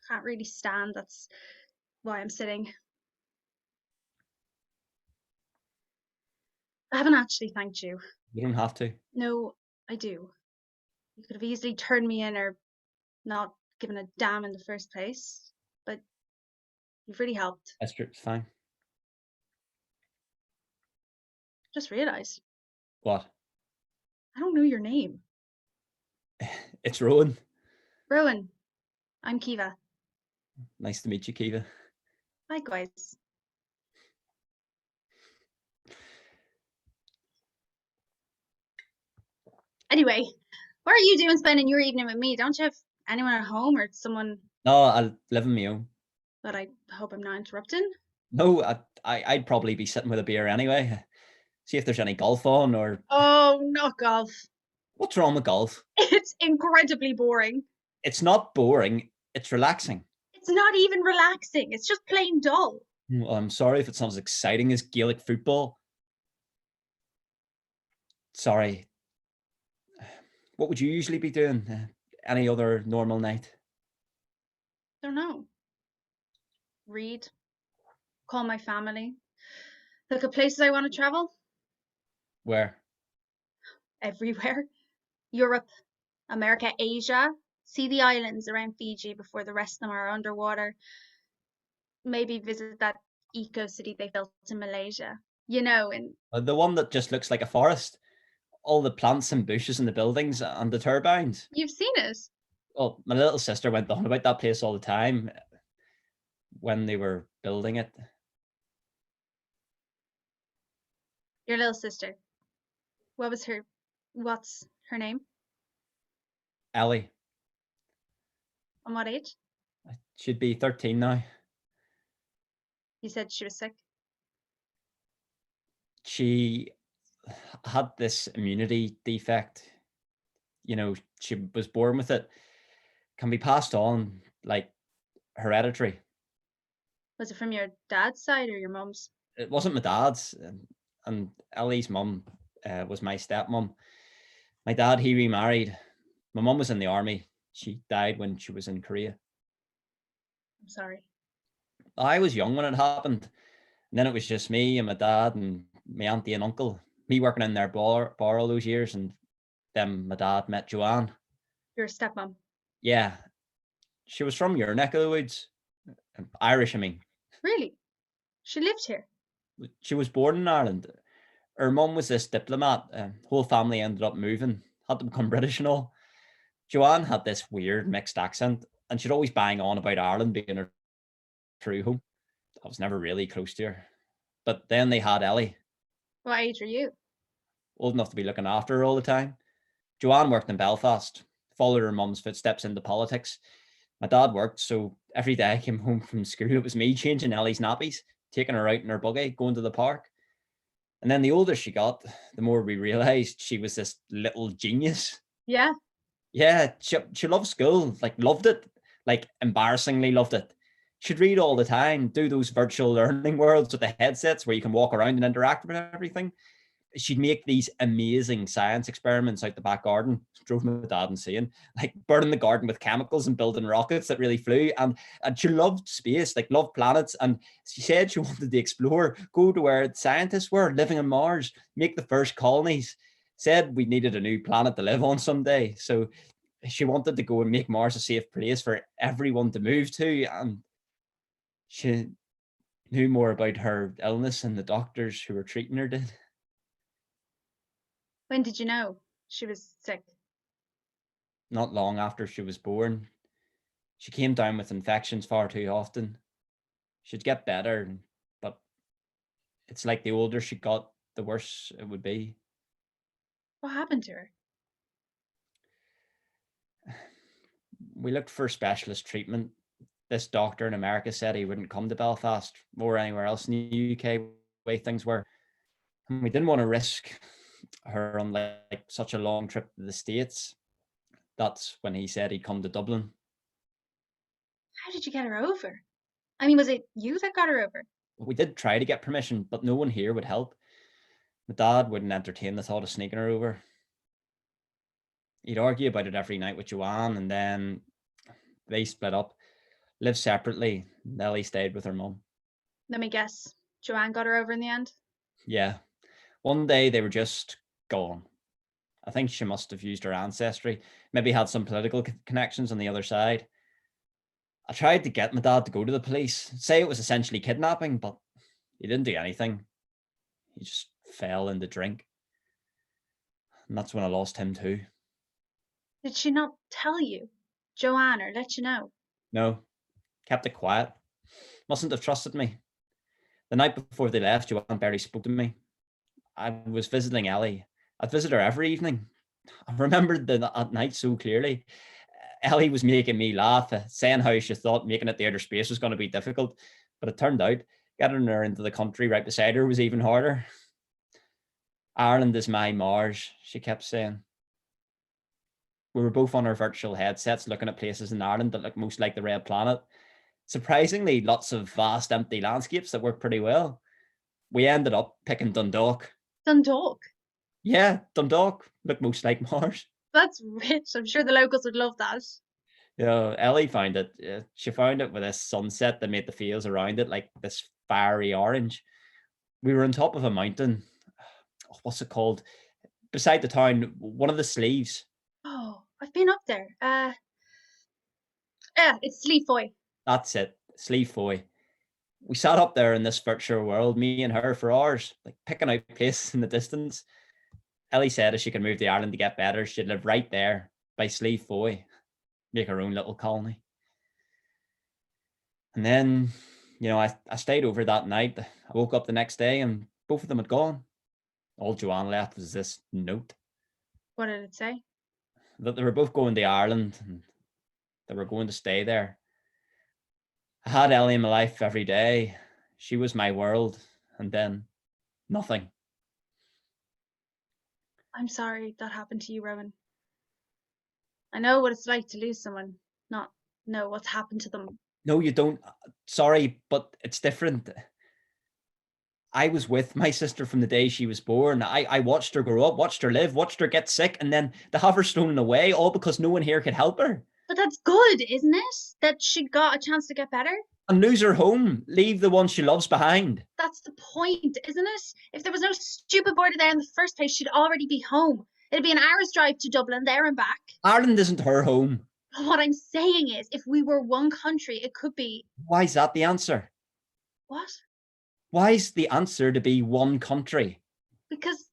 Can't really stand. That's why I'm sitting. I haven't actually thanked you. You don't have to. No, I do. You could have easily turned me in or not given a damn in the first place. But You've really helped. That's true. It's fine. Just realised. What? I don't know your name. It's Rowan. Rowan. I'm Kiva. Nice to meet you, Kiva. Likewise. Anyway, what are you doing spending your evening with me? Don't you have anyone at home or someone No, I live on my own. that I hope I'm not interrupting? No, I'd probably be sitting with a beer anyway. See if there's any golf on or... Oh, not golf. What's wrong with golf? It's incredibly boring. It's not boring. It's relaxing. It's not even relaxing. It's just plain dull. Well, I'm sorry if it's not as exciting as Gaelic football. Sorry. What would you usually be doing any other normal night? Don't know. Read. Call my family. Look at places I want to travel. Where? Everywhere. Europe, America, Asia. See the islands around Fiji before the rest of them are underwater. Maybe visit that eco-city they built in Malaysia. You know, and The one that just looks like a forest. All the plants and bushes and the buildings and the turbines. you've seen it. Well, my little sister went on about that place all the time when they were building it. Your little sister. What's her name? Ellie. And what age? She'd be 13 now. You said she was sick. She had this immunity defect. You know, she was born with it. Can be passed on, like hereditary. Was it from your dad's side or your mum's? It wasn't my dad's, and Ellie's mum was my stepmom. My dad, he remarried. My mum was in the army. She died when she was in Korea. I'm sorry. I was young when it happened. And then it was just me and my dad and my auntie and uncle. Me working in their bar all those years, and then my dad met Joanne. Your stepmom. Yeah, she was from your neck of the woods. Irish, I mean. Really? She lived here. She was born in Ireland. Her mum was this diplomat. Whole family ended up moving, had to become British and all. Joanne had this weird mixed accent, and she'd always bang on about Ireland being her true home. I was never really close to her. But then they had Ellie, What age are you? old enough to be looking after her all the time. Joanne worked in Belfast, followed her mum's footsteps into politics. My dad worked, so every day I came home from school, it was me changing Ellie's nappies, taking her out in her buggy, going to the park. And then the older she got, the more we realised she was this little genius. Yeah. Yeah, she loved school, like loved it, like embarrassingly loved it. She'd read all the time, do those virtual learning worlds with the headsets where you can walk around and interact with everything. She'd make these amazing science experiments out the back garden. Drove my dad insane, like burning the garden with chemicals and building rockets that really flew. And she loved space, like loved planets. And she said she wanted to explore, go to where scientists were living on Mars, make the first colonies. Said we needed a new planet to live on someday. So she wanted to go and make Mars a safe place for everyone to move to. And she knew more about her illness than the doctors who were treating her did. When did you know she was sick? Not long after she was born. She came down with infections far too often. She'd get better, but it's like the older she got, the worse it would be. What happened to her? We looked for specialist treatment. This doctor in America said he wouldn't come to Belfast or anywhere else in the UK way things were. And we didn't want to risk her on like such a long trip to the States. That's when he said he'd come to Dublin. How did you get her over? I mean, was it you that got her over? We did try to get permission, but no one here would help. My dad wouldn't entertain the thought of sneaking her over. He'd argue about it every night with Joanne, and then they split up, lived separately. Nellie stayed with her mum. Let me guess. Joanne got her over in the end? Yeah. One day they were just gone. I think she must have used her ancestry, maybe had some political connections on the other side. I tried to get my dad to go to the police, say it was essentially kidnapping, but he didn't do anything. He just fell into drink. And that's when I lost him too. Did she not tell you, Joanne, or let you know? No, kept it quiet. Mustn't have trusted me. The night before they left, Joanne barely spoke to me. I was visiting Ellie. I'd visit her every evening. I remembered that night so clearly. Ellie was making me laugh, saying how she thought making it to outer space was going to be difficult, but it turned out getting her into the country right beside her was even harder. Ireland is my Mars, she kept saying. We were both on our virtual headsets looking at places in Ireland that looked most like the Red Planet. Surprisingly, lots of vast empty landscapes that worked pretty well. We ended up picking Dundalk. Dundalk? Yeah, Dundalk looked most like Mars. That's rich. I'm sure the locals would love that. Yeah, Ellie found it. She found it with this sunset that made the fields around it like this fiery orange. We were on top of a mountain. What's it called? Beside the town, one of the sleeves. Oh, I've been up there. Yeah, it's Slieve Foy. That's it, Slieve Foy. We sat up there in this virtual world, me and her, for hours, like picking out places in the distance. Ellie said if she could move to Ireland to get better, she'd live right there by Slieve Foy, make her own little colony. And then, I stayed over that night. I woke up the next day and both of them had gone. All Joanne left was this note. What did it say? That they were both going to Ireland and they were going to stay there. I had Ellie in my life every day. She was my world. And then nothing. I'm sorry that happened to you, Rowan. I know what it's like to lose someone, not know what's happened to them. No, you don't. Sorry, but it's different. I was with my sister from the day she was born. I watched her grow up, watched her live, watched her get sick, and then to have her stolen away, all because no one here could help her. But that's good, isn't it? That she got a chance to get better? And lose her home, leave the one she loves behind. That's the point, isn't it? If there was no stupid border there in the first place, she'd already be home. It'd be an hour's drive to Dublin, there and back. Ireland isn't her home. What I'm saying is, if we were one country, it could be... Why is that the answer? What? Why is the answer to be one country? Because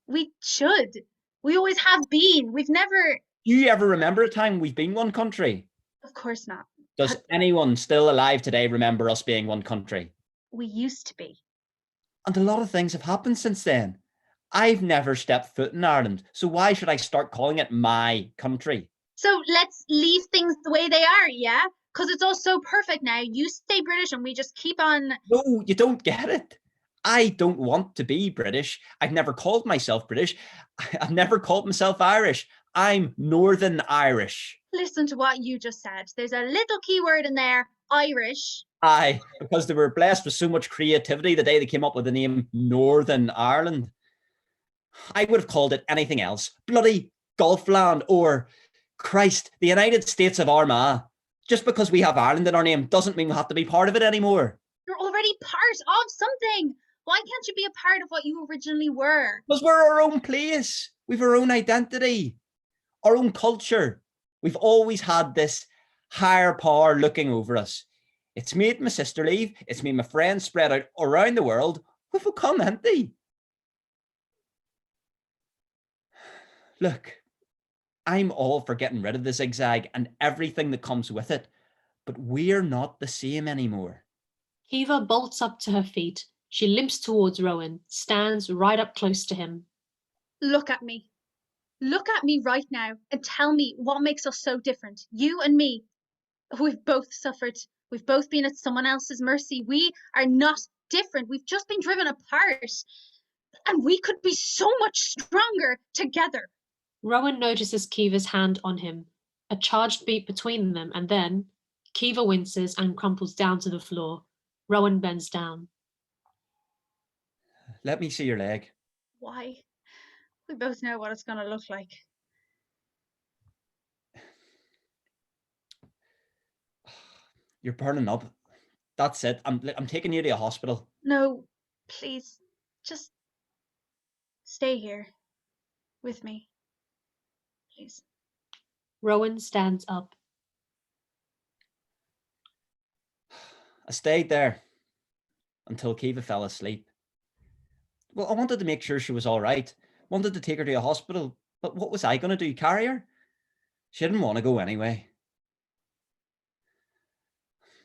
we should. We always have been. We've never... Do you ever remember a time we've been one country? Of course not. Does anyone still alive today remember us being one country? We used to be. And a lot of things have happened since then. I've never stepped foot in Ireland, so why should I start calling it my country? So let's leave things the way they are, yeah? Because it's all so perfect now. You stay British and we just keep on... No, you don't get it. I don't want to be British. I've never called myself British. I've never called myself Irish. I'm Northern Irish. Listen to what you just said. There's a little keyword in there, Irish. Aye, because they were blessed with so much creativity the day they came up with the name Northern Ireland. I would have called it anything else. Bloody Gulfland or, Christ, the United States of Armagh. Just because we have Ireland in our name doesn't mean we have to be part of it anymore. You're already part of something. Why can't you be a part of what you originally were? Because we're our own place. We've our own identity, our own culture. We've always had this higher power looking over us. It's made my sister leave. It's made my friends spread out around the world. We've become empty. Look, I'm all for getting rid of the Zig-Zag and everything that comes with it, but we're not the same anymore. Kiva bolts up to her feet. She limps towards Rowan, stands right up close to him. Look at me. Look at me right now and tell me what makes us so different. You and me. We've both suffered. We've both been at someone else's mercy. We are not different. We've just been driven apart. And we could be so much stronger together. Rowan notices Kiva's hand on him, a charged beat between them, and then Kiva winces and crumples down to the floor. Rowan bends down. Let me see your leg. Why? We both know what it's going to look like. You're burning up. That's it. I'm taking you to a hospital. No, please, just stay here with me. Please. Rowan stands up. I stayed there until Kiva fell asleep. Well, I wanted to make sure she was all right. Wanted to take her to a hospital, but what was I going to do? Carry her? She didn't want to go anyway.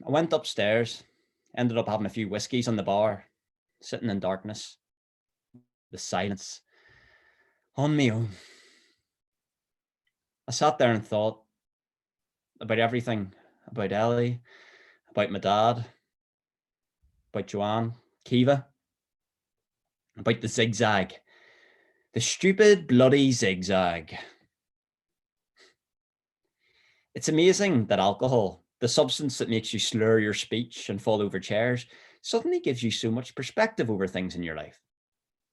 I went upstairs, ended up having a few whiskies on the bar, sitting in darkness, the silence, on me own. I sat there and thought about everything, about Ellie, about my dad, about Joanne, Kiva, about the Zig-Zag, the stupid bloody Zig-Zag. It's amazing that alcohol, the substance that makes you slur your speech and fall over chairs, suddenly gives you so much perspective over things in your life.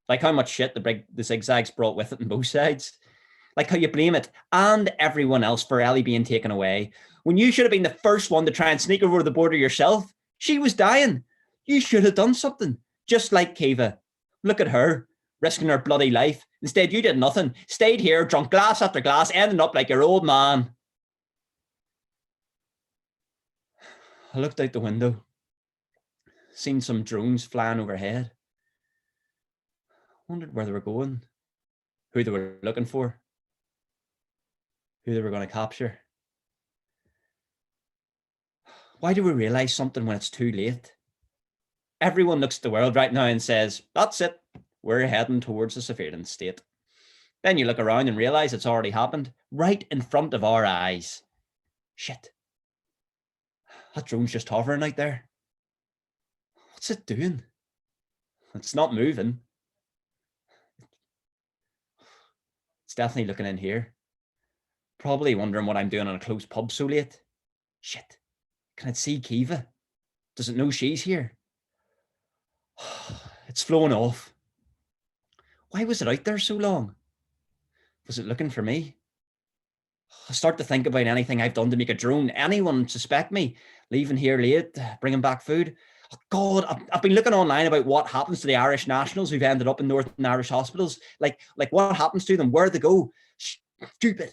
Like how much shit the Zig-Zags brought with it on both sides. Like how you blame it and everyone else for Ellie being taken away, when you should have been the first one to try and sneak over the border yourself. She was dying. You should have done something, just like Kiva. Look at her, risking her bloody life. Instead, you did nothing. Stayed here, drunk glass after glass, ending up like your old man. I looked out the window, seen some drones flying overhead. Wondered where they were going, who they were looking for, who they were going to capture. Why do we realise something when it's too late? Everyone looks at the world right now and says, that's it, we're heading towards a surveillance state. Then you look around and realise it's already happened, right in front of our eyes. Shit. That drone's just hovering out there. What's it doing? It's not moving. It's definitely looking in here. Probably wondering what I'm doing in a closed pub so late. Shit. Can it see Kiva? Does it know she's here? It's flown off. Why was it out there so long? Was it looking for me? I start to think about anything I've done to make a drone. Anyone suspect me? Leaving here late, bringing back food. Oh God, I've been looking online about what happens to the Irish nationals who've ended up in Northern Irish hospitals. Like what happens to them, where they go. Stupid.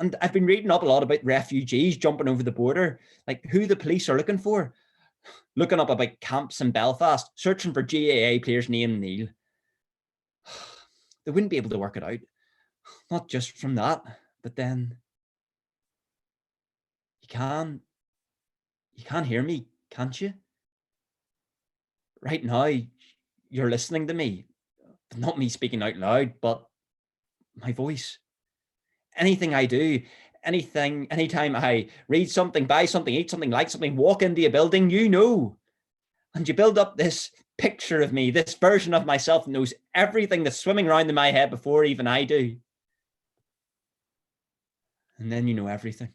And I've been reading up a lot about refugees jumping over the border, like who the police are looking for. Looking up about camps in Belfast, searching for GAA players named Neil. They wouldn't be able to work it out. Not just from that, but then you can hear me, can't you? Right now, you're listening to me, not me speaking out loud, but my voice. Anything I do, anytime I read something, buy something, eat something, like something, walk into a building, you know. And you build up this picture of me, this version of myself that knows everything that's swimming around in my head before even I do. And then you know everything.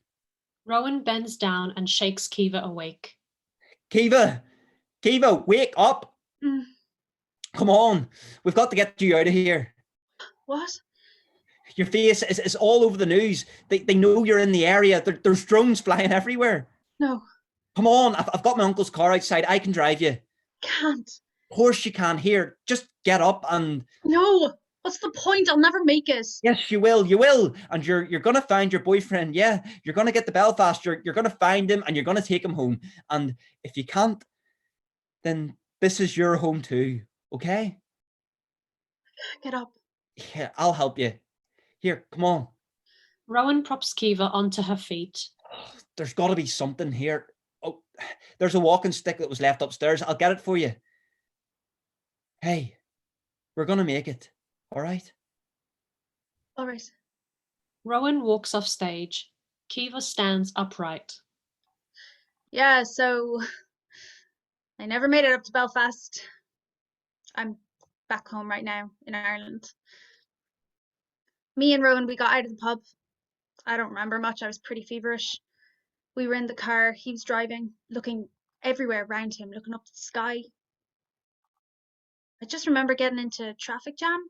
Rowan bends down and shakes Kiva awake. Kiva, wake up. Come on, we've got to get you out of here. What? Your face is all over the news. They know you're in the area. There's drones flying everywhere. No. Come on, I've got my uncle's car outside. I can drive you. Can't. Of course you can. Here, just get up and... No, what's the point? I'll never make it. Yes, you will. And you're going to find your boyfriend. Yeah, you're going to get to Belfast. You're going to find him and you're going to take him home. And if you can't, then this is your home too. Okay? Get up. Yeah, I'll help you. Here, come on. Rowan props Kiva onto her feet. There's got to be something here. Oh, there's a walking stick that was left upstairs. I'll get it for you. Hey, we're going to make it. All right? All right. Rowan walks off stage. Kiva stands upright. Yeah, so I never made it up to Belfast. I'm back home right now in Ireland. Me and Rowan, we got out of the pub. I don't remember much. I was pretty feverish. We were in the car. He was driving, looking everywhere around him, looking up to the sky. I just remember getting into a traffic jam.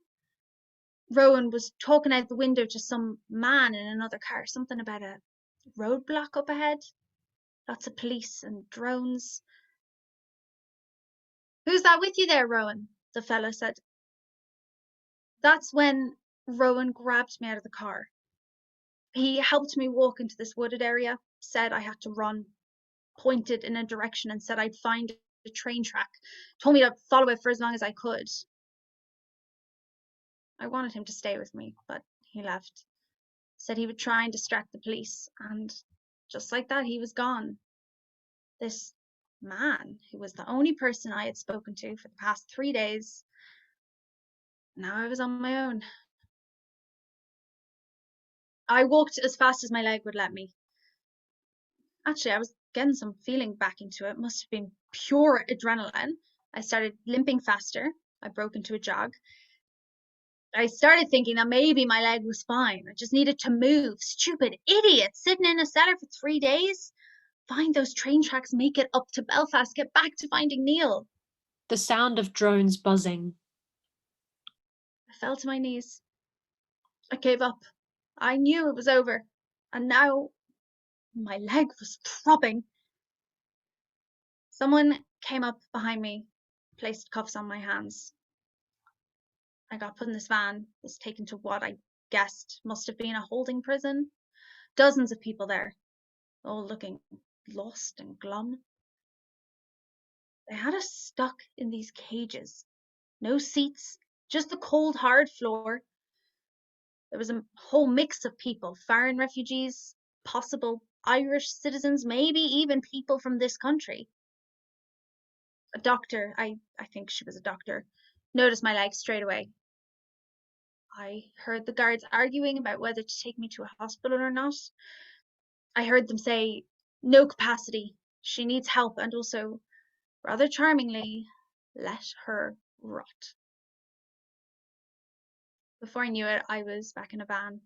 Rowan was talking out the window to some man in another car, something about a roadblock up ahead. Lots of police and drones. Who's that with you there, Rowan? The fella said. That's when Rowan grabbed me out of the car. He helped me walk into this wooded area, said I had to run, pointed in a direction and said I'd find a train track, told me to follow it for as long as I could. I wanted him to stay with me, but he left. Said he would try and distract the police, and just like that, he was gone. This man, who was the only person I had spoken to for the past 3 days, now I was on my own. I walked as fast as my leg would let me. Actually, I was getting some feeling back into it. Must have been pure adrenaline. I started limping faster. I broke into a jog. I started thinking that maybe my leg was fine. I just needed to move. Stupid idiot, sitting in a cellar for 3 days. Find those train tracks, make it up to Belfast, get back to finding Neil. The sound of drones buzzing. I fell to my knees. I gave up. I knew it was over. And now my leg was throbbing. Someone came up behind me, placed cuffs on my hands. I got put in this van, was taken to what I guessed must have been a holding prison. Dozens of people there, all looking lost and glum. They had us stuck in these cages. No seats, just the cold, hard floor. There was a whole mix of people, foreign refugees, possible Irish citizens, maybe even people from this country. A doctor, I think she was a doctor, noticed my leg straight away. I heard the guards arguing about whether to take me to a hospital or not. I heard them say, no capacity, she needs help, and also, rather charmingly, let her rot. Before I knew it, I was back in a van,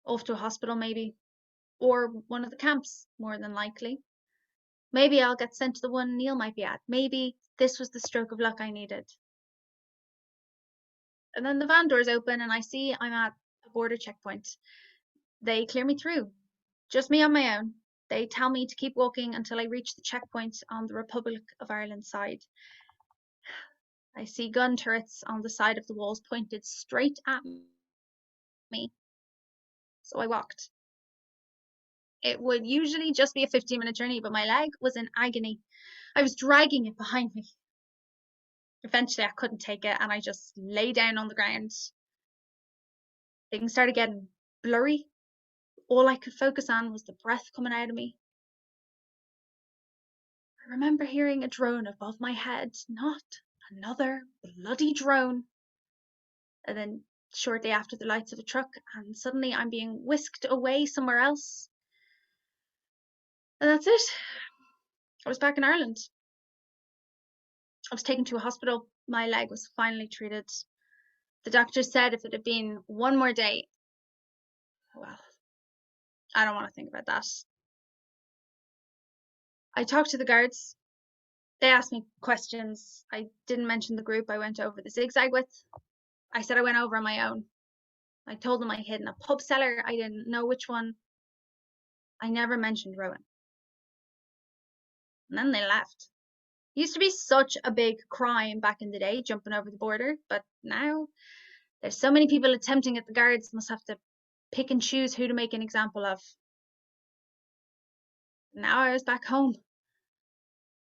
off to a hospital maybe, or one of the camps, more than likely. Maybe I'll get sent to the one Neil might be at. Maybe this was the stroke of luck I needed. And then the van doors open and I see I'm at a border checkpoint. They clear me through, just me on my own. They tell me to keep walking until I reach the checkpoint on the Republic of Ireland side. I see gun turrets on the side of the walls pointed straight at me. So I walked. It would usually just be a 15-minute journey, but my leg was in agony. I was dragging it behind me. Eventually, I couldn't take it, and I just lay down on the ground. Things started getting blurry. All I could focus on was the breath coming out of me. I remember hearing a drone above my head, not another bloody drone. And then shortly after, the lights of a truck, and suddenly I'm being whisked away somewhere else. And that's it. I was back in Ireland. I was taken to a hospital. My leg was finally treated. The doctor said if it had been one more day, well, I don't want to think about that. I talked to the guards. They asked me questions. I didn't mention the group I went over the Zig-Zag with. I said I went over on my own. I told them I hid in a pub cellar. I didn't know which one. I never mentioned Rowan. And then they left. It used to be such a big crime back in the day, jumping over the border, but now there's so many people attempting it, the guards must have to pick and choose who to make an example of. Now I was back home,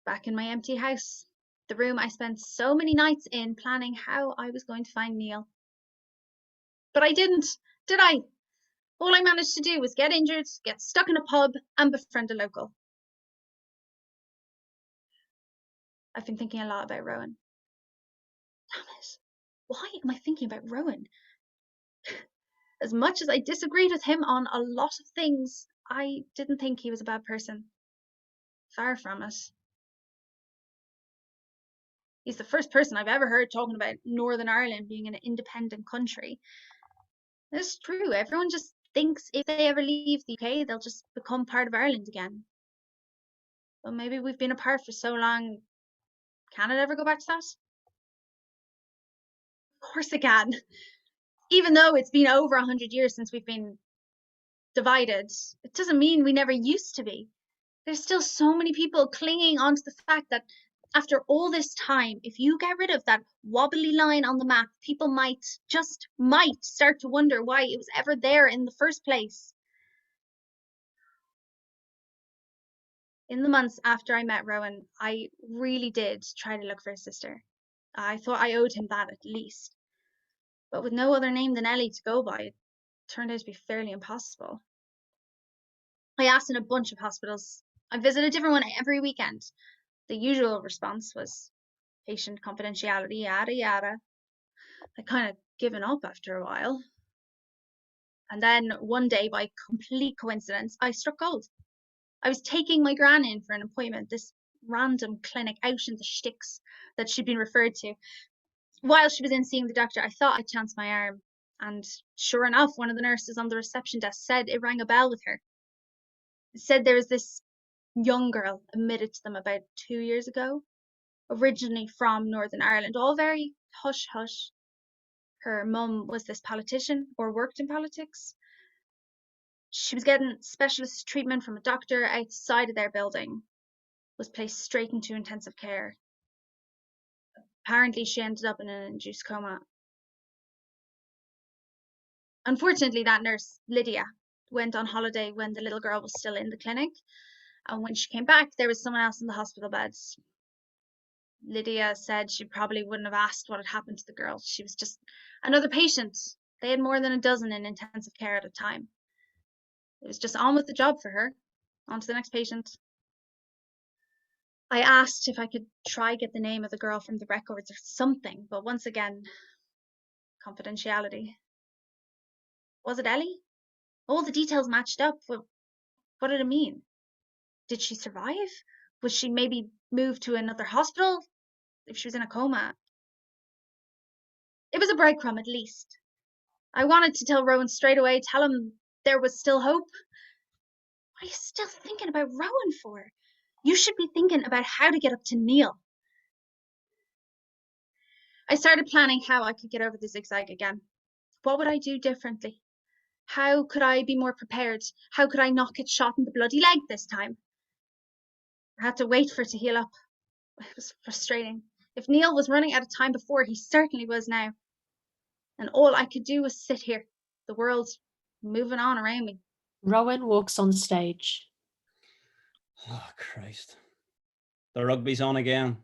back in my empty house, the room I spent so many nights in planning how I was going to find Neil. But I didn't, did I? All I managed to do was get injured, get stuck in a pub, and befriend a local. I've been thinking a lot about Rowan. Damn it, why am I thinking about Rowan? As much as I disagreed with him on a lot of things, I didn't think he was a bad person. Far from it. He's the first person I've ever heard talking about Northern Ireland being an independent country. It's true, everyone just thinks if they ever leave the UK, they'll just become part of Ireland again. But maybe we've been apart for so long, can it ever go back to that? Of course it can. Even though it's been over 100 years since we've been divided, it doesn't mean we never used to be. There's still so many people clinging onto the fact that after all this time, if you get rid of that wobbly line on the map, people might start to wonder why it was ever there in the first place. In the months after I met Rowan, I really did try to look for his sister. I thought I owed him that at least. But with no other name than Ellie to go by, it turned out to be fairly impossible. I asked in a bunch of hospitals. I visited a different one every weekend. The usual response was patient confidentiality, yada yada. I kind of given up after a while. And then one day, by complete coincidence, I struck gold. I was taking my gran in for an appointment, this random clinic out in the sticks that she'd been referred to. While she was in seeing the doctor, I thought I'd chance my arm. And sure enough, one of the nurses on the reception desk said it rang a bell with her. It said there was this young girl admitted to them about 2 years ago, originally from Northern Ireland, all very hush-hush. Her mum was this politician or worked in politics. She was getting specialist treatment from a doctor outside of their building, was placed straight into intensive care. Apparently, she ended up in an induced coma. Unfortunately, that nurse, Lydia, went on holiday when the little girl was still in the clinic. And when she came back, there was someone else in the hospital beds. Lydia said she probably wouldn't have asked what had happened to the girl. She was just another patient. They had more than a dozen in intensive care at a time. It was just on with the job for her. On to the next patient. I asked if I could try get the name of the girl from the records or something, but once again, confidentiality. Was it Ellie? All the details matched up. What did it mean? Did she survive? Was she maybe moved to another hospital? If she was in a coma? It was a breadcrumb at least. I wanted to tell Rowan straight away, tell him there was still hope. What are you still thinking about Rowan for? You should be thinking about how to get up to Neil. I started planning how I could get over the Zig-Zag again. What would I do differently? How could I be more prepared? How could I not get shot in the bloody leg this time? I had to wait for it to heal up. It was frustrating. If Neil was running out of time before, he certainly was now. And all I could do was sit here, the world moving on around me. Rowan walks on stage. Oh, Christ. The rugby's on again.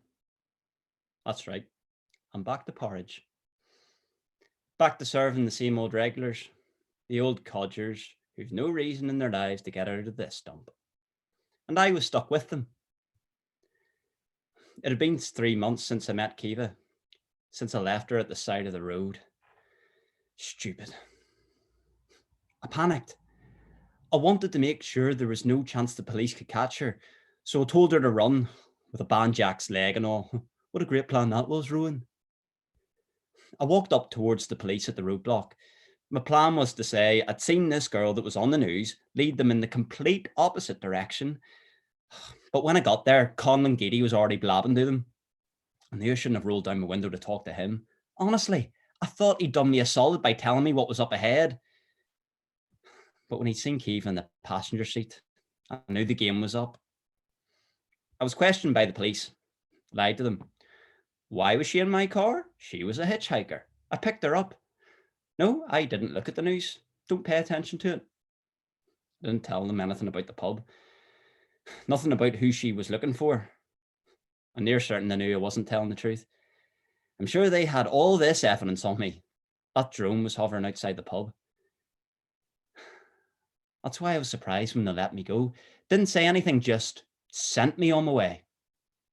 That's right. I'm back to porridge. Back to serving the same old regulars. The old codgers who've no reason in their lives to get out of this dump. And I was stuck with them. It had been 3 months since I met Kiva, since I left her at the side of the road. Stupid. I panicked. I wanted to make sure there was no chance the police could catch her, so I told her to run, with a banjack's leg and all. What a great plan that was, Rowan. I walked up towards the police at the roadblock. My plan was to say I'd seen this girl that was on the news lead them in the complete opposite direction. But when I got there, Conlon Geedy was already blabbing to them. I knew I shouldn't have rolled down my window to talk to him. Honestly, I thought he'd done me a solid by telling me what was up ahead. But when he'd seen Kiva in the passenger seat, I knew the game was up. I was questioned by the police. Lied to them. Why was she in my car? She was a hitchhiker. I picked her up. No, I didn't look at the news. Don't pay attention to it. I didn't tell them anything about the pub. Nothing about who she was looking for. I'm near certain they knew I wasn't telling the truth. I'm sure they had all this evidence on me. That drone was hovering outside the pub. That's why I was surprised when they let me go. Didn't say anything, just sent me on my way.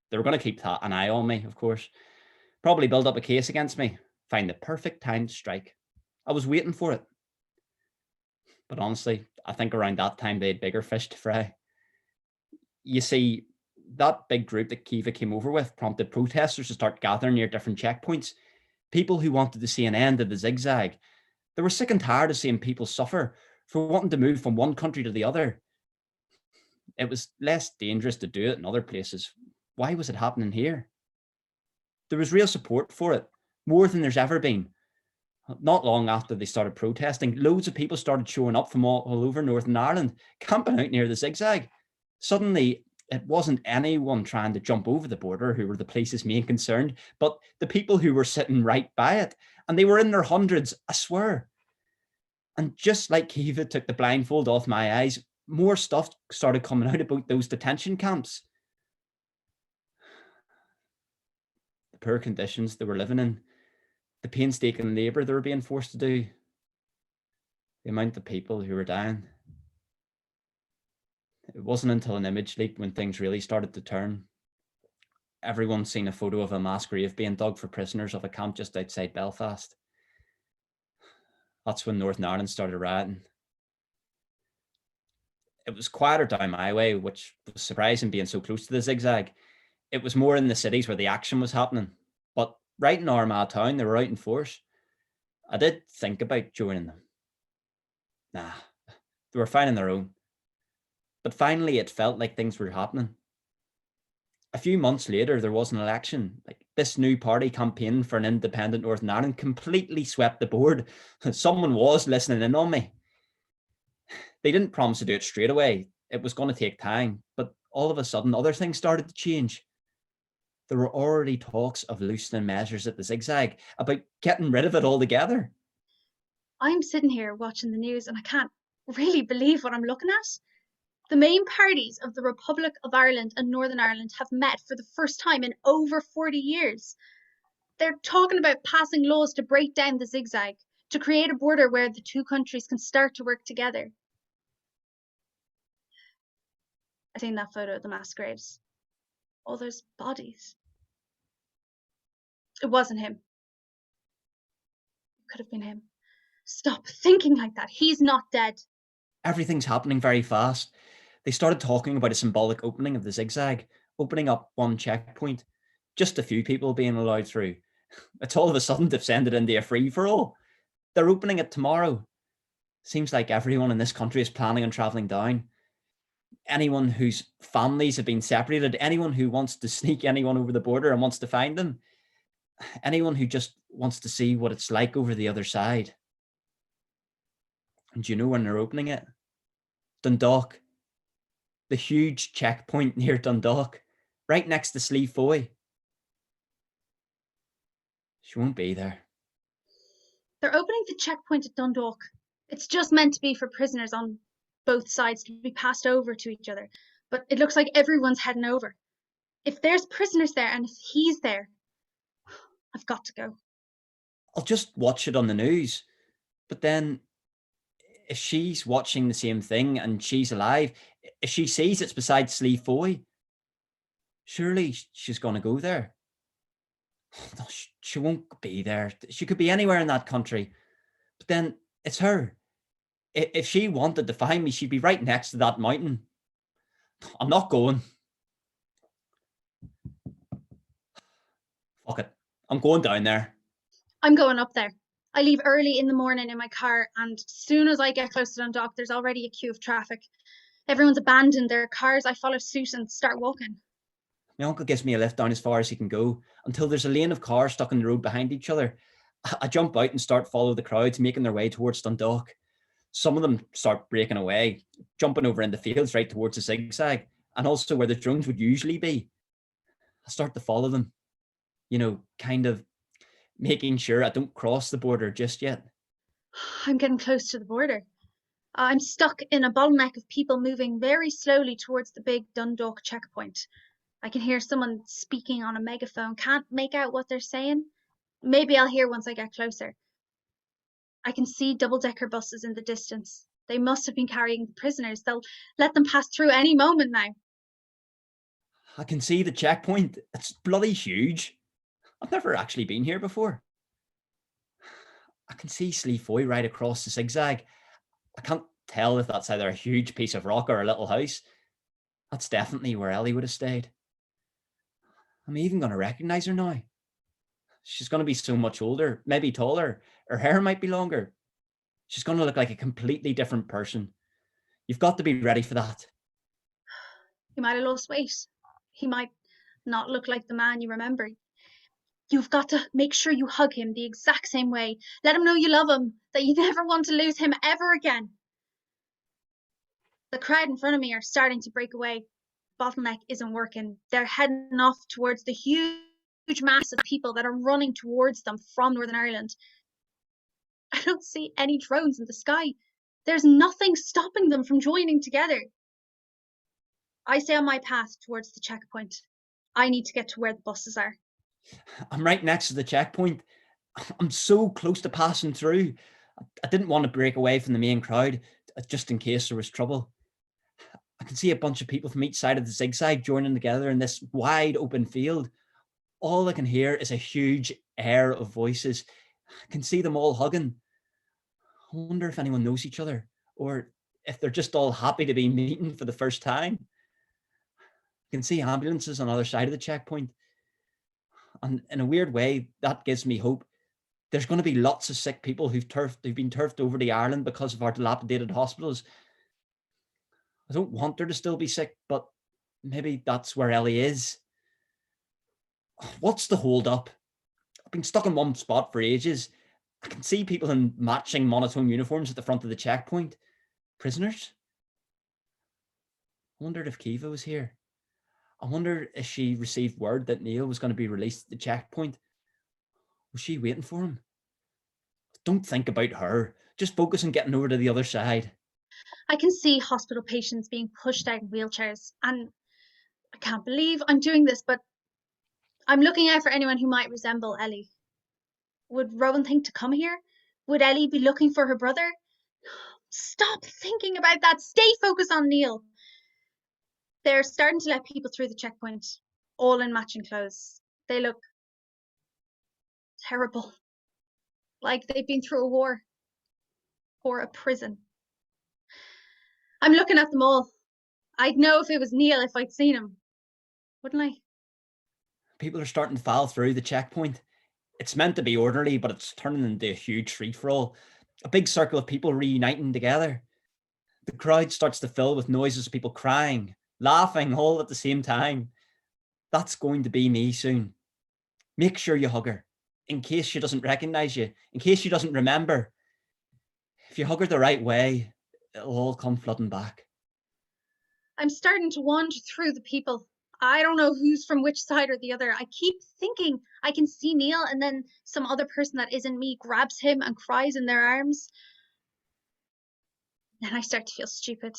They were going to keep an eye on me, of course. Probably build up a case against me. Find the perfect time to strike. I was waiting for it. But honestly, I think around that time they had bigger fish to fry. You see, that big group that Kiva came over with prompted protesters to start gathering near different checkpoints. People who wanted to see an end of the Zig-Zag. They were sick and tired of seeing people suffer for wanting to move from one country to the other. It was less dangerous to do it in other places. Why was it happening here? There was real support for it, more than there's ever been. Not long after they started protesting, loads of people started showing up from all over Northern Ireland, camping out near the Zig-Zag. Suddenly, it wasn't anyone trying to jump over the border who were the police's main concern, but the people who were sitting right by it. And they were in their hundreds, I swear. And just like Kiva took the blindfold off my eyes, more stuff started coming out about those detention camps. The poor conditions they were living in, the painstaking labour they were being forced to do, the amount of people who were dying. It wasn't until an image leaked when things really started to turn. Everyone's seen a photo of a mass grave being dug for prisoners of a camp just outside Belfast. That's when Northern Ireland started rioting. It was quieter down my way, which was surprising being so close to the Zig-Zag. It was more in the cities where the action was happening. But right in Armagh town, they were out in force. I did think about joining them. Nah, they were fine on their own. But finally, it felt like things were happening. A few months later, there was an election. Like, this new party campaigning for an independent Northern Ireland completely swept the board. Someone was listening in on me. They didn't promise to do it straight away. It was going to take time. But all of a sudden, other things started to change. There were already talks of loosening measures at the Zig-Zag, about getting rid of it altogether. I'm sitting here watching the news and I can't really believe what I'm looking at. The main parties of the Republic of Ireland and Northern Ireland have met for the first time in over 40 years. They're talking about passing laws to break down the Zig-Zag, to create a border where the two countries can start to work together. I seen that photo of the mass graves. All those bodies. It wasn't him. It could have been him. Stop thinking like that. He's not dead. Everything's happening very fast. They started talking about a symbolic opening of the Zig-Zag, opening up one checkpoint, just a few people being allowed through. It's all of a sudden descended into a free-for-all. They're opening it tomorrow. Seems like everyone in this country is planning on travelling down. Anyone whose families have been separated, anyone who wants to sneak anyone over the border and wants to find them, anyone who just wants to see what it's like over the other side. And do you know when they're opening it? Dundalk. The huge checkpoint near Dundalk, right next to Slieve Foy. She won't be there. They're opening the checkpoint at Dundalk. It's just meant to be for prisoners on both sides to be passed over to each other. But it looks like everyone's heading over. If there's prisoners there and if he's there, I've got to go. I'll just watch it on the news. But then, if she's watching the same thing and she's alive, if she sees it's beside Slieve Foy, surely she's going to go there. No, she won't be there. She could be anywhere in that country. But then, it's her. If she wanted to find me, she'd be right next to that mountain. I'm not going. Fuck it. I'm going down there. I'm going up there. I leave early in the morning in my car, and as soon as I get close to Dundalk, there's already a queue of traffic. Everyone's abandoned their cars. I follow suit and start walking. My uncle gives me a lift down as far as he can go until there's a lane of cars stuck in the road behind each other. I jump out and start follow the crowds making their way towards Dundalk. Some of them start breaking away, jumping over into fields right towards the Zig-Zag, and also where the drones would usually be. I start to follow them, kind of making sure I don't cross the border just yet. I'm getting close to the border. I'm stuck in a bottleneck of people moving very slowly towards the big Dundalk checkpoint. I can hear someone speaking on a megaphone. Can't make out what they're saying. Maybe I'll hear once I get closer. I can see double-decker buses in the distance. They must have been carrying the prisoners. They'll let them pass through any moment now. I can see the checkpoint. It's bloody huge. I've never actually been here before. I can see Slieve Foy right across the Zig-Zag. I can't tell if that's either a huge piece of rock or a little house. That's definitely where Ellie would have stayed. I'm even going to recognise her now. She's going to be so much older, maybe taller. Her hair might be longer. She's going to look like a completely different person. You've got to be ready for that. He might have lost weight. He might not look like the man you remember. You've got to make sure you hug him the exact same way. Let him know you love him, that you never want to lose him ever again. The crowd in front of me are starting to break away. Bottleneck isn't working. They're heading off towards the huge mass of people that are running towards them from Northern Ireland. I don't see any drones in the sky. There's nothing stopping them from joining together. I stay on my path towards the checkpoint. I need to get to where the buses are. I'm right next to the checkpoint. I'm so close to passing through. I didn't want to break away from the main crowd, just in case there was trouble. I can see a bunch of people from each side of the Zig-Zag joining together in this wide open field. All I can hear is a huge air of voices. I can see them all hugging. I wonder if anyone knows each other, or if they're just all happy to be meeting for the first time. I can see ambulances on the other side of the checkpoint. And in a weird way, that gives me hope. There's going to be lots of sick people who've been turfed over to Ireland because of our dilapidated hospitals. I don't want her to still be sick, but maybe that's where Ellie is. What's the hold up? I've been stuck in one spot for ages. I can see people in matching monotone uniforms at the front of the checkpoint. Prisoners? I wondered if Kiva was here. I wonder if she received word that Neil was going to be released at the checkpoint. Was she waiting for him? Don't think about her. Just focus on getting over to the other side. I can see hospital patients being pushed out in wheelchairs, and I can't believe I'm doing this, but I'm looking out for anyone who might resemble Ellie. Would Rowan think to come here? Would Ellie be looking for her brother? Stop thinking about that. Stay focused on Neil. They're starting to let people through the checkpoint, all in matching clothes. They look terrible, like they've been through a war or a prison. I'm looking at them all. I'd know if it was Neil if I'd seen him, wouldn't I? People are starting to file through the checkpoint. It's meant to be orderly, but it's turning into a huge free-for-all. A big circle of people reuniting together. The crowd starts to fill with noises of people crying, laughing all at the same time. That's going to be me soon. Make sure you hug her, in case she doesn't recognize you, in case she doesn't remember. If you hug her the right way, it'll all come flooding back. I'm starting to wander through the people. I don't know who's from which side or the other. I keep thinking I can see Neil, and then some other person that isn't me grabs him and cries in their arms. Then I start to feel stupid.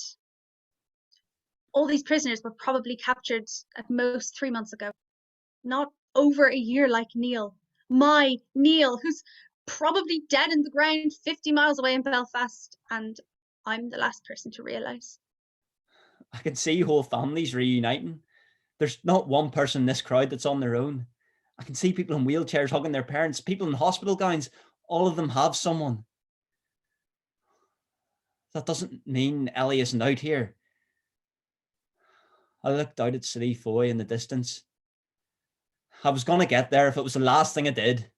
All these prisoners were probably captured at most 3 months ago. Not over a year like Neil. My Neil, who's probably dead in the ground 50 miles away in Belfast, and I'm the last person to realise. I can see whole families reuniting. There's not one person in this crowd that's on their own. I can see people in wheelchairs hugging their parents, people in hospital gowns. All of them have someone. That doesn't mean Ellie isn't out here. I looked out at City Foy in the distance. I was going to get there if it was the last thing I did.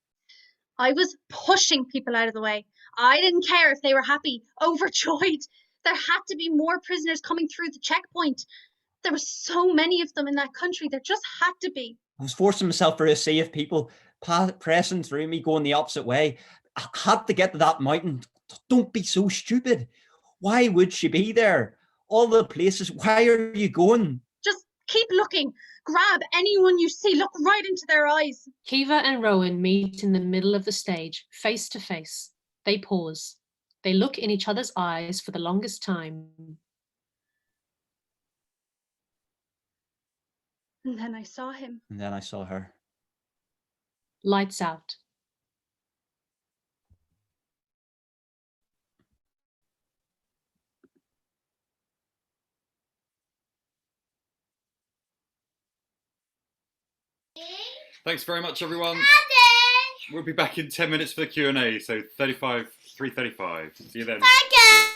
I was pushing people out of the way. I didn't care if they were happy, overjoyed. There had to be more prisoners coming through the checkpoint. There were so many of them in that country. There just had to be. I was forcing myself through a sea of people, pressing through me, going the opposite way. I had to get to that mountain. Don't be so stupid. Why would she be there? All the places, why are you going? Just keep looking. Grab anyone you see. Look right into their eyes. Kiva and Rowan meet in the middle of the stage, face to face. They pause. They look in each other's eyes for the longest time. And then I saw him. And then I saw her. Lights out. Thanks very much, everyone. We'll be back in 10 minutes for the Q&A, so 3:35. See you then. Bye, guys.